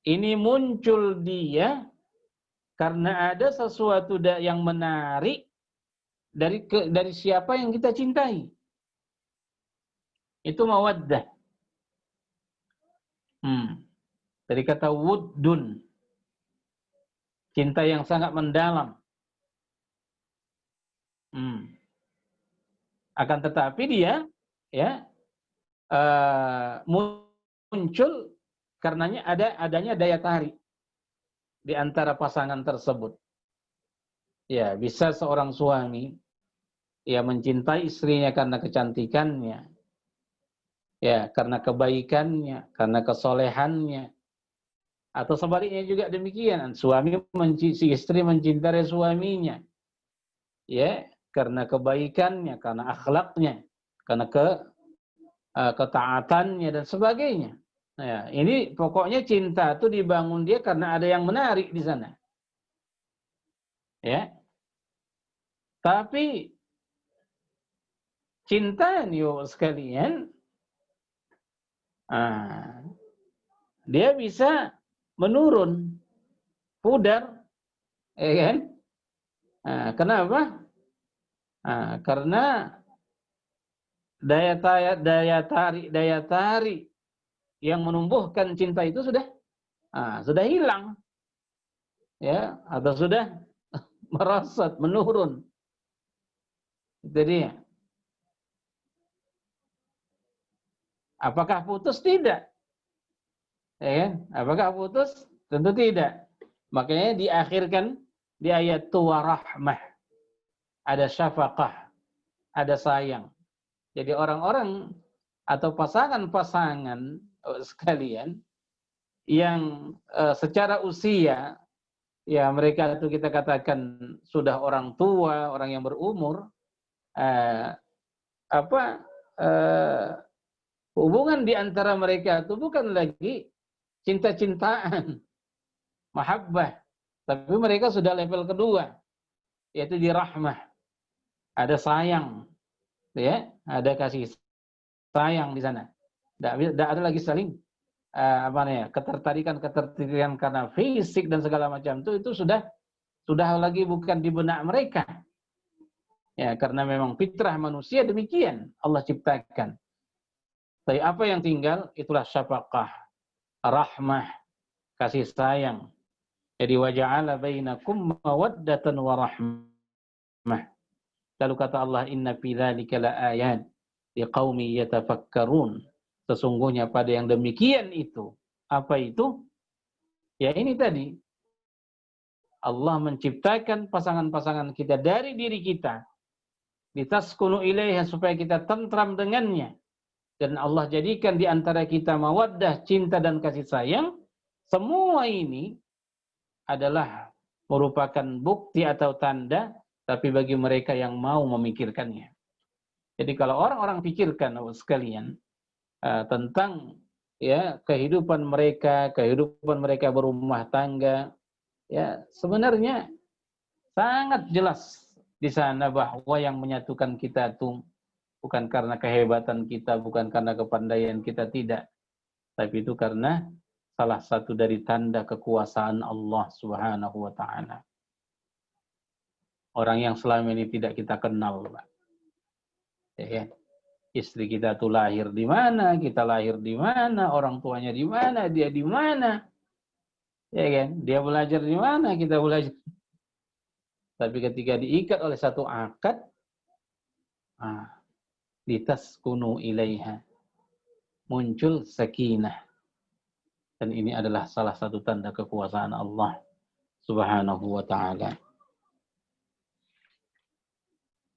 ini muncul dia karena ada sesuatu yang menarik dari siapa yang kita cintai. Itu mawaddah. Dari kata wuddun. Cinta yang sangat mendalam. Akan tetapi dia ya muncul karenanya adanya daya tarik di antara pasangan tersebut. Ya, bisa seorang suami ya mencintai istrinya karena kecantikannya. Ya, karena kebaikannya, karena kesolehannya. Atau sebaliknya juga demikian, si istri mencintai suaminya. Ya, karena kebaikannya, karena akhlaknya, karena ketaatannya dan sebagainya. Nah, ini pokoknya cinta itu dibangun dia karena ada yang menarik di sana. Ya. Tapi cinta nih sekalian, dia bisa menurun, pudar, ya kan? Kenapa? Karena daya tarik yang menumbuhkan cinta itu sudah hilang, ya, atau sudah merosot, menurun. Itu dia. Apakah putus? Tidak. Ya kan? Apakah putus? Tentu tidak. Makanya diakhirkan di ayat warahmah. Ada syafaqah, ada sayang. Jadi orang-orang atau pasangan-pasangan sekalian yang secara usia ya mereka itu kita katakan sudah orang tua, orang yang berumur, hubungan di antara mereka itu bukan lagi cinta-cintaan, mahabbah, tapi mereka sudah level kedua, yaitu di rahmah, ada sayang, ya, ada kasih sayang di sana. Tidak ada lagi saling ketertarikan karena fisik dan segala macam itu sudah lagi bukan di benak mereka. Ya, karena memang fitrah manusia demikian Allah ciptakan. Tapi apa yang tinggal itulah syafaqah, rahmah, kasih sayang. Jadi waja'ala bainakum mawaddatan wa rahmah. Lalu kata Allah, inna fi dzalika laayat liqaumi yatafakkarun. Sesungguhnya pada yang demikian itu. Apa itu? Ya ini tadi. Allah menciptakan pasangan-pasangan kita dari diri kita. Litaskunu ilaiha, supaya kita tentram dengannya. Dan Allah jadikan di antara kita mawaddah, cinta dan kasih sayang. Semua ini adalah merupakan bukti atau tanda, tapi bagi mereka yang mau memikirkannya. Jadi kalau orang-orang pikirkan sekalian tentang ya kehidupan mereka berumah tangga, ya sebenarnya sangat jelas di sana bahwa yang menyatukan kita itu bukan karena kehebatan kita, bukan karena kepandaian kita, tidak. Tapi itu karena salah satu dari tanda kekuasaan Allah Subhanahu wa taala. Orang yang selama ini tidak kita kenal, Pak. Ya, istri kita tuh lahir di mana, kita lahir di mana, orang tuanya di mana, dia di mana. Ya kan? Dia belajar di mana, kita belajar. Tapi ketika diikat oleh satu akad, litaskunu ilaiha, muncul sakinah. Dan ini adalah salah satu tanda kekuasaan Allah Subhanahu wa taala.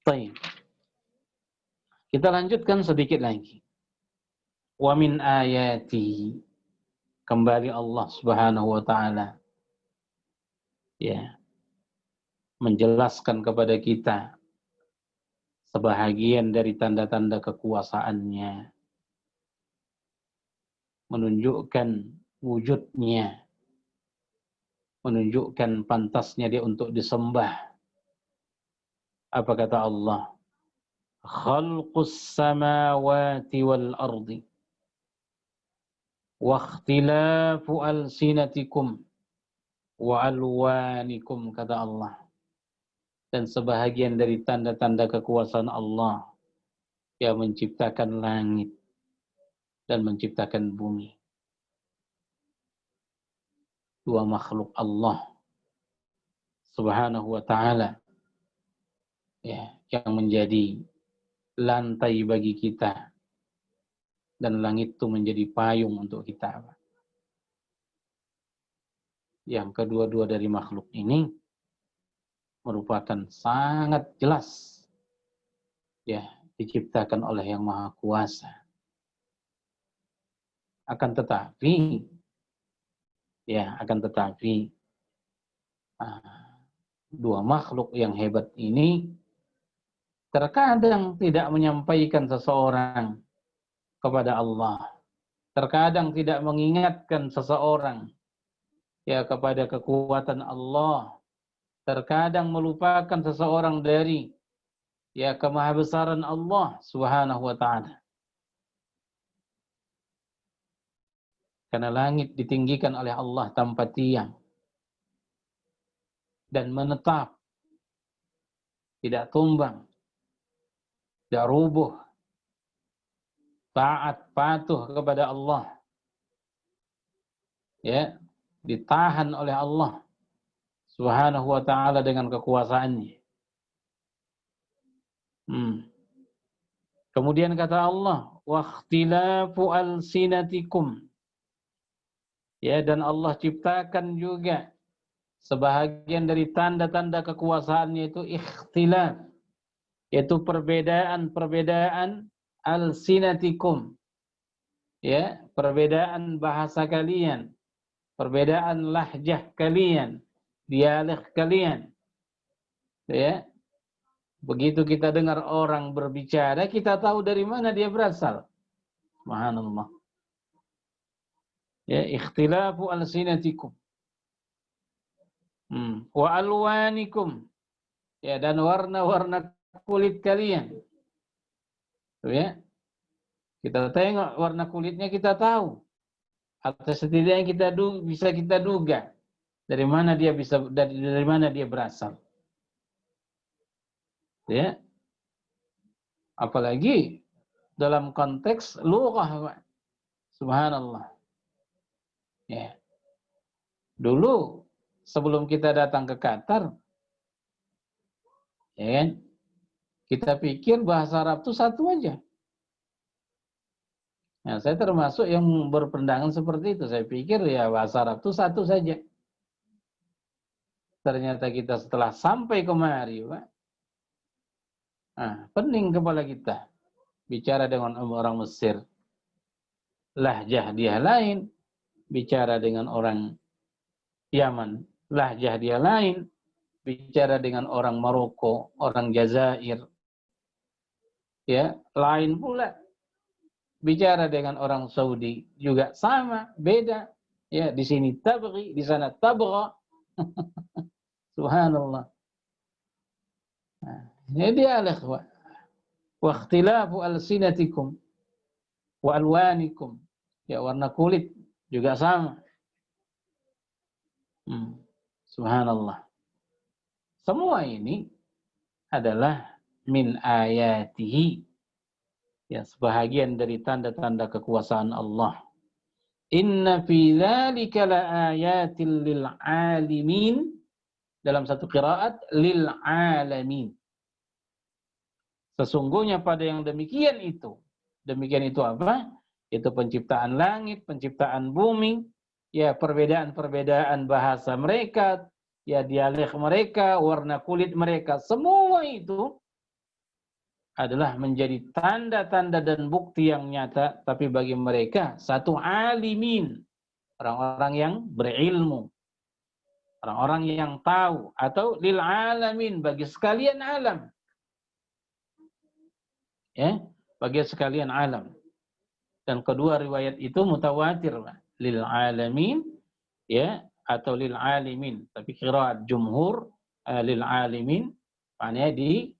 Baik. Kita lanjutkan sedikit lagi. Wa min ayati, kembali Allah Subhanahu wa taala ya menjelaskan kepada kita sebahagian dari tanda-tanda kekuasaannya, menunjukkan wujudnya, menunjukkan pantasnya dia untuk disembah. Apa kata Allah? Khalqus samawati wal ardi wa ikhtilafu alsinatikum wa alwanikum, kata Allah. Dan sebahagian dari tanda-tanda kekuasaan Allah yang menciptakan langit dan menciptakan bumi. Dua makhluk Allah Subhanahu wa ta'ala ya, yang menjadi lantai bagi kita, dan langit itu menjadi payung untuk kita. Yang kedua-dua dari makhluk ini merupakan sangat jelas ya diciptakan oleh Yang Maha Kuasa. Akan tetapi dua makhluk yang hebat ini terkadang tidak menyampaikan seseorang kepada Allah. Terkadang tidak mengingatkan seseorang ya kepada kekuatan Allah. Terkadang melupakan seseorang dari ya kemahabesaran Allah Subhanahu wa taala. Karena langit ditinggikan oleh Allah tanpa tiang dan menetap, tidak tumbang, tidak rubuh, taat patuh kepada Allah, ya ditahan oleh Allah Subhanahu wa taala dengan kekuasaannya. Kemudian kata Allah, wa ikhtilafu alsinatikum, ya, dan Allah ciptakan juga sebahagian dari tanda-tanda kekuasaannya itu ikhtilaf, yaitu perbedaan alsinatikum, ya, perbedaan bahasa kalian, perbedaan lahjah kalian, dialek kalian. Ya. Begitu kita dengar orang berbicara, kita tahu dari mana dia berasal. Subhanallah. Ya, ikhtilafu alsinatikum. Wa alwanikum. Ya, dan warna-warna kulit kalian. Ya. Kita tengok warna kulitnya, kita tahu. Atau setidaknya bisa kita duga dari mana dia berasal. Ya. Apalagi dalam konteks lughah. Subhanallah. Ya. Dulu sebelum kita datang ke Qatar, ya kan, kita pikir bahasa Arab itu satu aja. Nah, saya termasuk yang berpandangan seperti itu. Saya pikir ya bahasa Arab itu satu saja. Ternyata kita setelah sampai kemari, Pak, pening kepala kita bicara dengan orang Mesir. Lahjah dia lain, bicara dengan orang Yaman, lahjah dia lain, bicara dengan orang Maroko, orang Jazair, ya, lain pula. Bicara dengan orang Saudi juga sama, beda. Ya, di sini tabghi, di sana tabgha. Subhanallah. Nah, ini dia al-ikhwah. Wa ikhtilafu alsinatikum wa alwanikum. Ya, warna kulit juga sama. Subhanallah. Semua ini adalah min ayatihi. Ya, sebahagian dari tanda-tanda kekuasaan Allah. Inna fi dzalika laayatil lil alimin. Dalam satu qiraat lil alamin. Sesungguhnya pada yang demikian itu. Demikian itu apa? Itu penciptaan langit, penciptaan bumi, ya perbedaan-perbedaan bahasa mereka, ya dialek mereka, warna kulit mereka, semua itu adalah menjadi tanda-tanda dan bukti yang nyata, tapi bagi mereka satu alimin, orang-orang yang berilmu, orang-orang yang tahu, atau lil alamin, bagi sekalian alam. Ya, bagi sekalian alam. Dan kedua riwayat itu mutawatir, lil alamin, ya, atau lil alimin. Tapi qiraat jumhur lil alimin, maknanya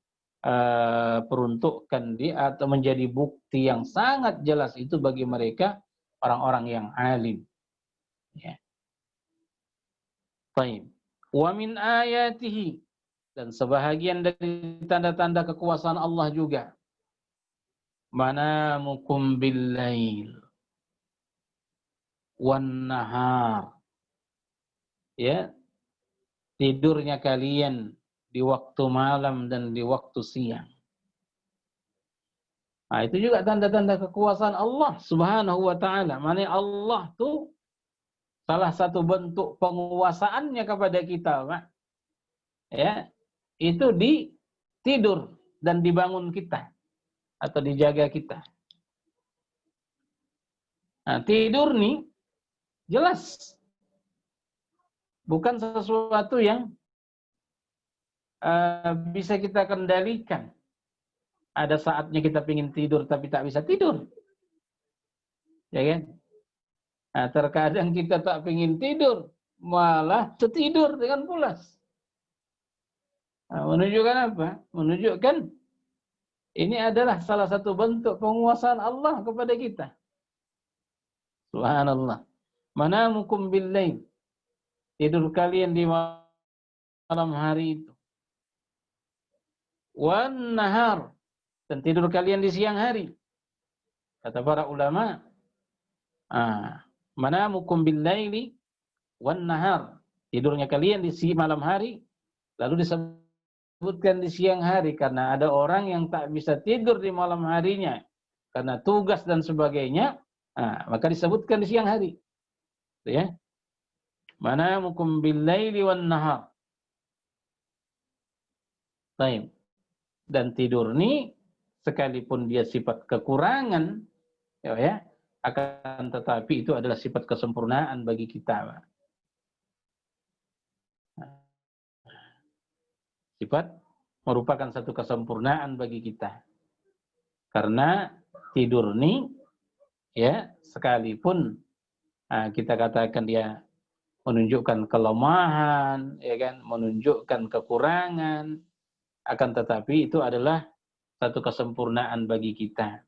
peruntukkan dia atau menjadi bukti yang sangat jelas itu bagi mereka orang-orang yang alim. Ya. Baik. Wa min ayatihi, dan sebahagian dari tanda-tanda kekuasaan Allah juga. Manamukum bil-lail wan nahar. Ya. Tidurnya kalian di waktu malam dan di waktu siang. Nah, itu juga tanda-tanda kekuasaan Allah Subhanahu wa taala. Maknanya Allah tuh salah satu bentuk penguasaannya kepada kita, Pak. Ya, itu di tidur dan dibangun kita atau dijaga kita. Nah, tidur nih jelas bukan sesuatu yang bisa kita kendalikan. Ada saatnya kita ingin tidur tapi tak bisa tidur. Ya kan? Nah, terkadang kita tak ingin tidur, malah tertidur dengan pulas. Nah, menunjukkan apa? Menunjukkan ini adalah salah satu bentuk penguasaan Allah kepada kita. Subhanallah. Manamukum bil-lail. Tidur kalian di malam hari itu. Wan nahar. Dan tidur kalian di siang hari. Kata para ulama, manamukum bil-laili wan nahar. Tidurnya kalian di malam hari, lalu disebutkan di siang hari karena ada orang yang tak bisa tidur di malam harinya karena tugas dan sebagainya, maka disebutkan di siang hari. Ya. Manamukum bil-laili wan nahar. Baik. Dan tidur ini sekalipun dia sifat kekurangan, ya, akan tetapi itu adalah sifat kesempurnaan bagi kita. Sifat merupakan satu kesempurnaan bagi kita. Karena tidur ini, ya, sekalipun kita katakan dia menunjukkan kelemahan, ya kan, menunjukkan kekurangan, akan tetapi itu adalah satu kesempurnaan bagi kita.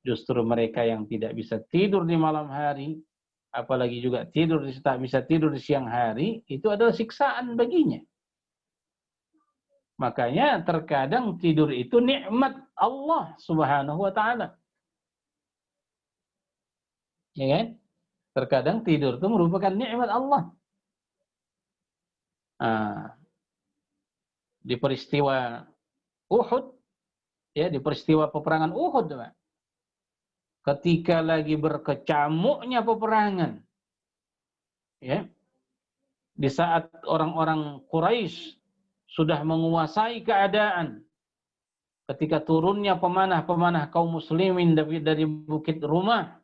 Justru mereka yang tidak bisa tidur di malam hari, apalagi juga tak bisa tidur di siang hari, itu adalah siksaan baginya. Makanya terkadang tidur itu nikmat Allah Subhanahu wa taala. Ya kan? Terkadang tidur itu merupakan nikmat Allah. Di peristiwa Uhud, ya, di peristiwa peperangan Uhud, Pak. Ketika lagi berkecamuknya peperangan, ya, di saat orang-orang Quraisy sudah menguasai keadaan, ketika turunnya pemanah-pemanah kaum muslimin dari bukit Rumah,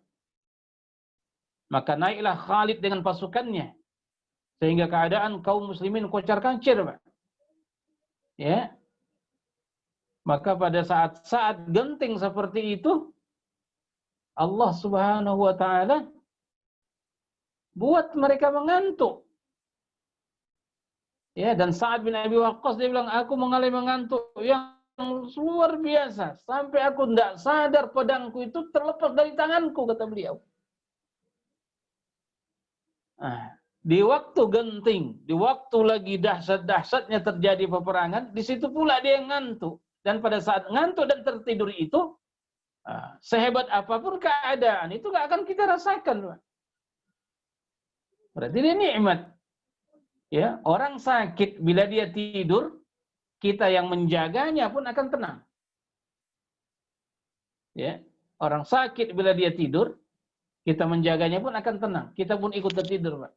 Maka naiklah Khalid dengan pasukannya sehingga keadaan kaum muslimin kocar-kacir, Pak. Ya. Maka pada saat-saat genting seperti itu Allah Subhanahu wa taala buat mereka mengantuk. Ya, dan Sa'ad bin Abi Waqqas dia bilang, aku mengalami mengantuk yang luar biasa sampai aku tidak sadar pedangku itu terlepas dari tanganku, kata beliau. Nah, di waktu genting, di waktu lagi dahsyat-dahsyatnya terjadi peperangan, di situ pula dia ngantuk. Dan pada saat ngantuk dan tertidur itu, sehebat apapun keadaan itu gak akan kita rasakan, Pak. Berarti ini nikmat. Ya, orang sakit bila dia tidur, kita yang menjaganya pun akan tenang. Ya, orang sakit bila dia tidur, kita menjaganya pun akan tenang. Kita pun ikut tertidur, Pak.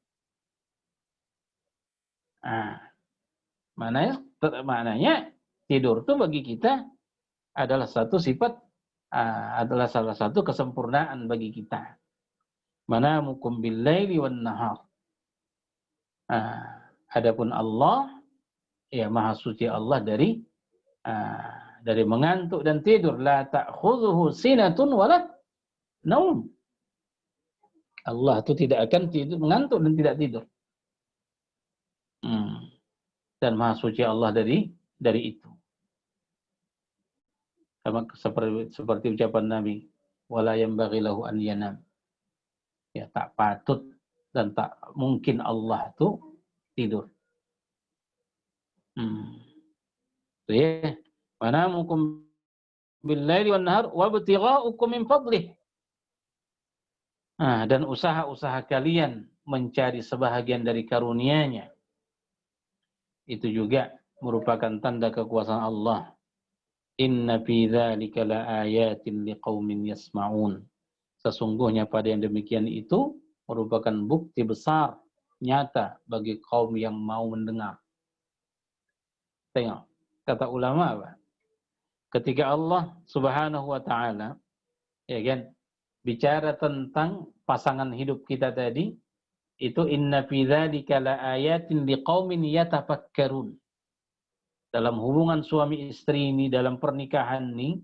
Maknanya tidur itu bagi kita adalah satu sifat, adalah salah satu kesempurnaan bagi kita. Manamukum bil-laili wan-nahar. Adapun Allah, ya Maha Suci Allah dari mengantuk dan tidur. La ta'khudhuhu sinatun wala naum. Allah itu tidak akan tidur, mengantuk dan tidak tidur. Dan Maha Suci Allah dari itu. Sama seperti ucapan Nabi, wala yanbaghi lahu an yanam. Ya, tak patut dan tak mungkin Allah itu tidur. Ya, manamukum bil-laili wan-nahar wa ibtigha'ukum min fadlih. Dan usaha-usaha kalian mencari sebahagian dari karunia-Nya itu juga merupakan tanda kekuasaan Allah. Inna fi dzalika laayatin liqaumin yasma'un. Sesungguhnya pada yang demikian itu merupakan bukti besar nyata bagi kaum yang mau mendengar. Tengok, kata ulama apa? Ketika Allah Subhanahu wa taala, ya kan, bicara tentang pasangan hidup kita tadi, itu inna fi dzalika laayatin liqaumin yatafakkarun. Dalam hubungan suami istri ini, dalam pernikahan ini,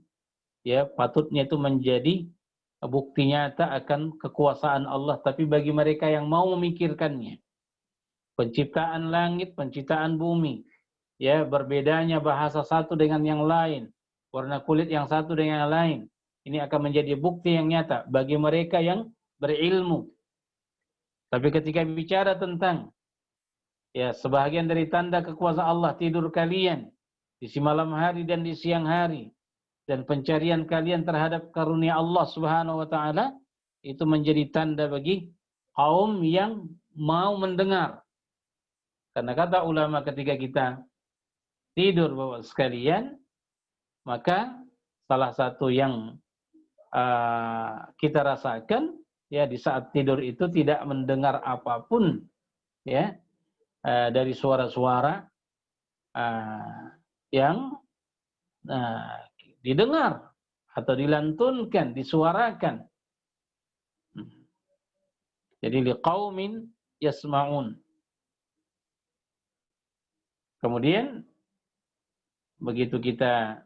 ya patutnya itu menjadi bukti nyata akan kekuasaan Allah, tapi bagi mereka yang mau memikirkannya. Penciptaan langit, penciptaan bumi, ya berbedanya bahasa satu dengan yang lain, warna kulit yang satu dengan yang lain. Ini akan menjadi bukti yang nyata bagi mereka yang berilmu. Tapi ketika bicara tentang ya sebahagian dari tanda kekuasaan Allah, tidur kalian di malam hari dan di siang hari, dan pencarian kalian terhadap karunia Allah Subhanahu wa taala, itu menjadi tanda bagi kaum yang mau mendengar. Karena kata ulama, ketika kita tidur Bapak sekalian, maka salah satu yang kita rasakan ya di saat tidur itu tidak mendengar apapun ya dari suara-suara yang didengar atau dilantunkan, disuarakan. Jadi liqaumin yasma'un. Kemudian begitu kita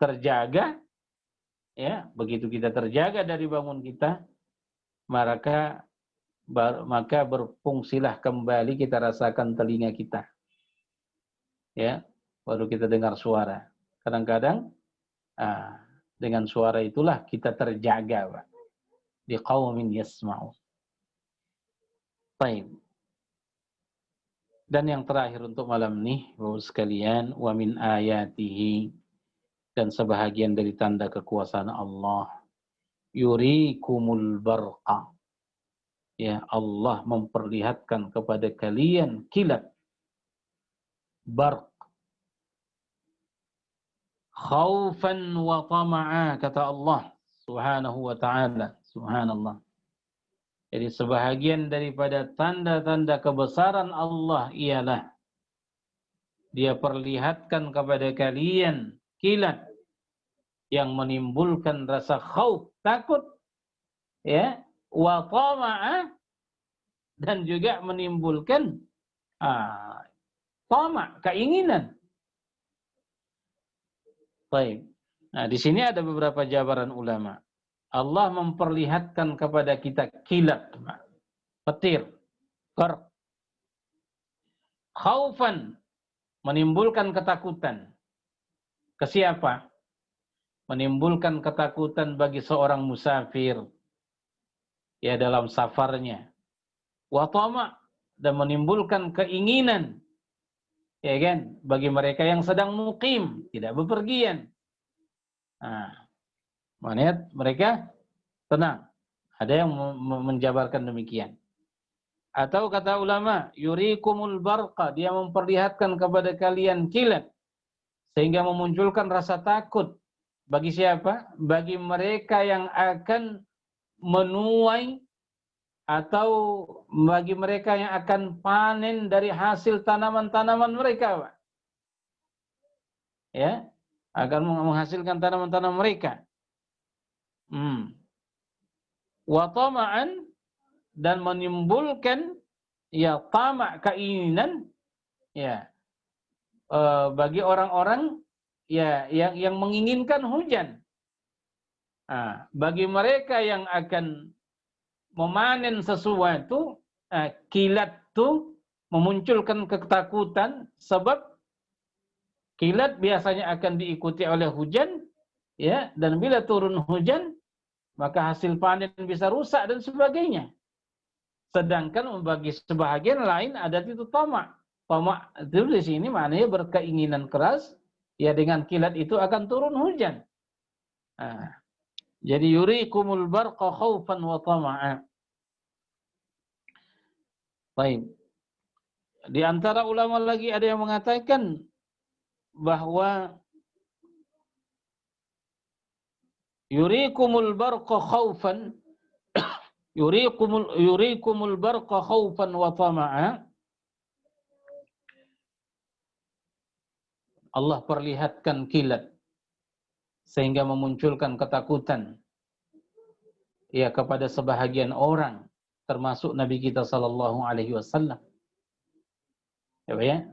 terjaga, ya, begitu kita terjaga dari bangun kita, maka berfungsilah kembali kita rasakan telinga kita, ya, baru kita dengar suara. Kadang-kadang dengan suara itulah kita terjaga, Pak. Di qaumin yasma'un. Baik. Dan yang terakhir untuk malam ini, Bapak sekalian, wa min ayatihi, dan sebahagian dari tanda kekuasaan Allah, yurikumul barqa. Ya, Allah memperlihatkan kepada kalian kilat barq, khaufan wa tama'a, kata Allah Subhanahu wa ta'ala. Subhanallah. Jadi sebahagian daripada tanda-tanda kebesaran Allah ialah Dia perlihatkan kepada kalian kilat yang menimbulkan rasa khauf, takut, ya, wa tama'a, dan juga menimbulkan tama', keinginan. Baik. Nah, di sini ada beberapa jabaran ulama. Allah memperlihatkan kepada kita kilat, petir, barq, khaufan, menimbulkan ketakutan. Ke siapa? Menimbulkan ketakutan bagi seorang musafir, ya, dalam safarnya. Wa tama', dan menimbulkan keinginan, ya kan, bagi mereka yang sedang muqim, tidak bepergian. Nah, mereka tenang. Ada yang menjabarkan demikian. Atau kata ulama, yurikumul barqa, dia memperlihatkan kepada kalian kilat sehingga memunculkan rasa takut. Bagi siapa? Bagi mereka yang akan menuai, atau bagi mereka yang akan panen dari hasil tanaman-tanaman mereka, Pak. Ya, akan menghasilkan tanaman-tanaman mereka. Wa tama'an, dan menimbulkan, ya, tamak, keinginan, ya, bagi orang-orang, ya, yang menginginkan hujan. Bagi mereka yang akan memanen sesuatu, kilat itu memunculkan ketakutan, sebab kilat biasanya akan diikuti oleh hujan, ya, dan bila turun hujan maka hasil panen bisa rusak dan sebagainya. Sedangkan bagi sebahagian lain ada itu tamak. Tamak itu di sini maknanya berkeinginan keras, ya, dengan kilat itu akan turun hujan. Jadi yurikumul barqa khaufan wa tama'a. Baik. Di antara ulama lagi ada yang mengatakan bahwa yurikumul barqa khaufan yurikumul barqa khaufan wa tama'a. Allah perlihatkan kilat sehingga memunculkan ketakutan, ya, kepada sebahagian orang, termasuk Nabi kita sallallahu alaihi wasallam. Ya,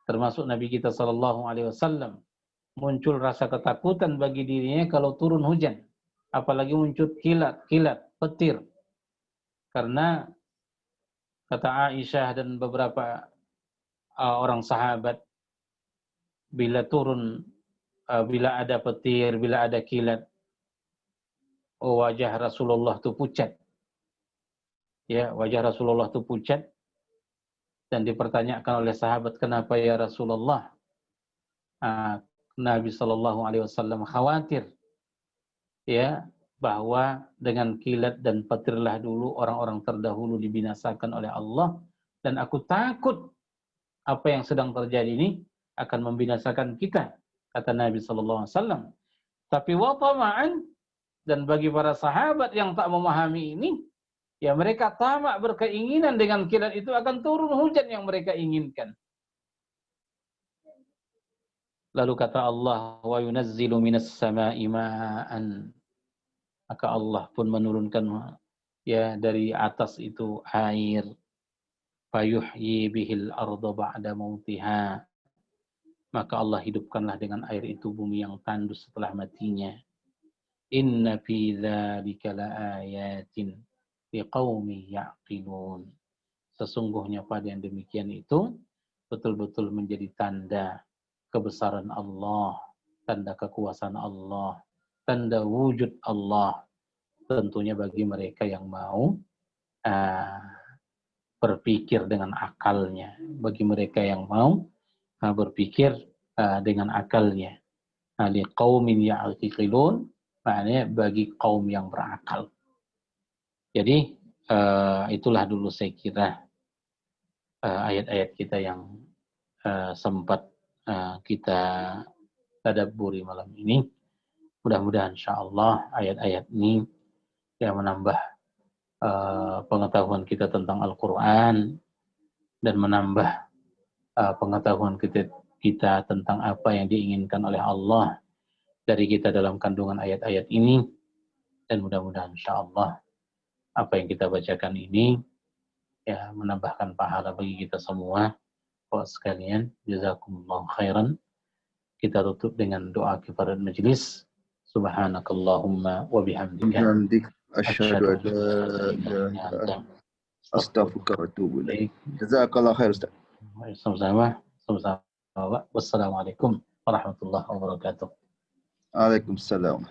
termasuk Nabi kita sallallahu alaihi wasallam. Muncul rasa ketakutan bagi dirinya kalau turun hujan, apalagi muncul kilat, petir. Karena kata Aisyah dan beberapa orang sahabat, bila ada petir, bila ada kilat, wajah Rasulullah itu pucat. Ya, wajah Rasulullah itu pucat, dan dipertanyakan oleh sahabat, kenapa ya Rasulullah? Nabi Shallallahu Alaihi Wasallam khawatir, ya, bahwa dengan kilat dan petirlah dulu orang-orang terdahulu dibinasakan oleh Allah, dan aku takut apa yang sedang terjadi ini akan membinasakan kita, kata Nabi Shallallahu Alaihi Wasallam. Tapi wa tama'an, dan bagi para sahabat yang tak memahami ini, ya, mereka tamak, berkeinginan dengan kilat itu akan turun hujan yang mereka inginkan. Lalu kata Allah, wa yunazzilu minas sama'i ma'an, maka Allah pun menurunkan, ya, dari atas itu air, fayuhyi bihil arda ba'da mautiha, maka Allah hidupkanlah dengan air itu bumi yang tandus setelah matinya. Inna fi dzalika laayatin liqaumin ya'qilun. Sesungguhnya pada yang demikian itu betul-betul menjadi tanda kebesaran Allah, tanda kekuasaan Allah, tanda wujud Allah, tentunya bagi mereka yang mau berpikir dengan akalnya, bagi mereka yang mau berpikir dengan akalnya. Liqaumin ya'qilun, maknanya bagi kaum yang berakal. Jadi itulah dulu saya kira ayat-ayat kita yang sempat kita tadabburi malam ini. Mudah-mudahan insyaallah ayat-ayat ini yang menambah pengetahuan kita tentang Al-Quran, dan menambah pengetahuan kita tentang apa yang diinginkan oleh Allah dari kita dalam kandungan ayat-ayat ini, dan mudah-mudahan insyaallah apa yang kita bacakan ini ya menambahkan pahala bagi kita semua. Bapak sekalian, jazakumullah khairan. Kita tutup dengan doa kifarat majlis. Subhanakallahumma wa bihamdika Bihamdik asyhadu an asyhadu la an la ilaha ilaha illa illa anta anta astaghfiruka wa atubu ilaik. astaghfiruka. Jazakallah khair Ustaz. Sama-sama. Wassalamualaikum warahmatullahi wabarakatuh. Waalaikumsalam.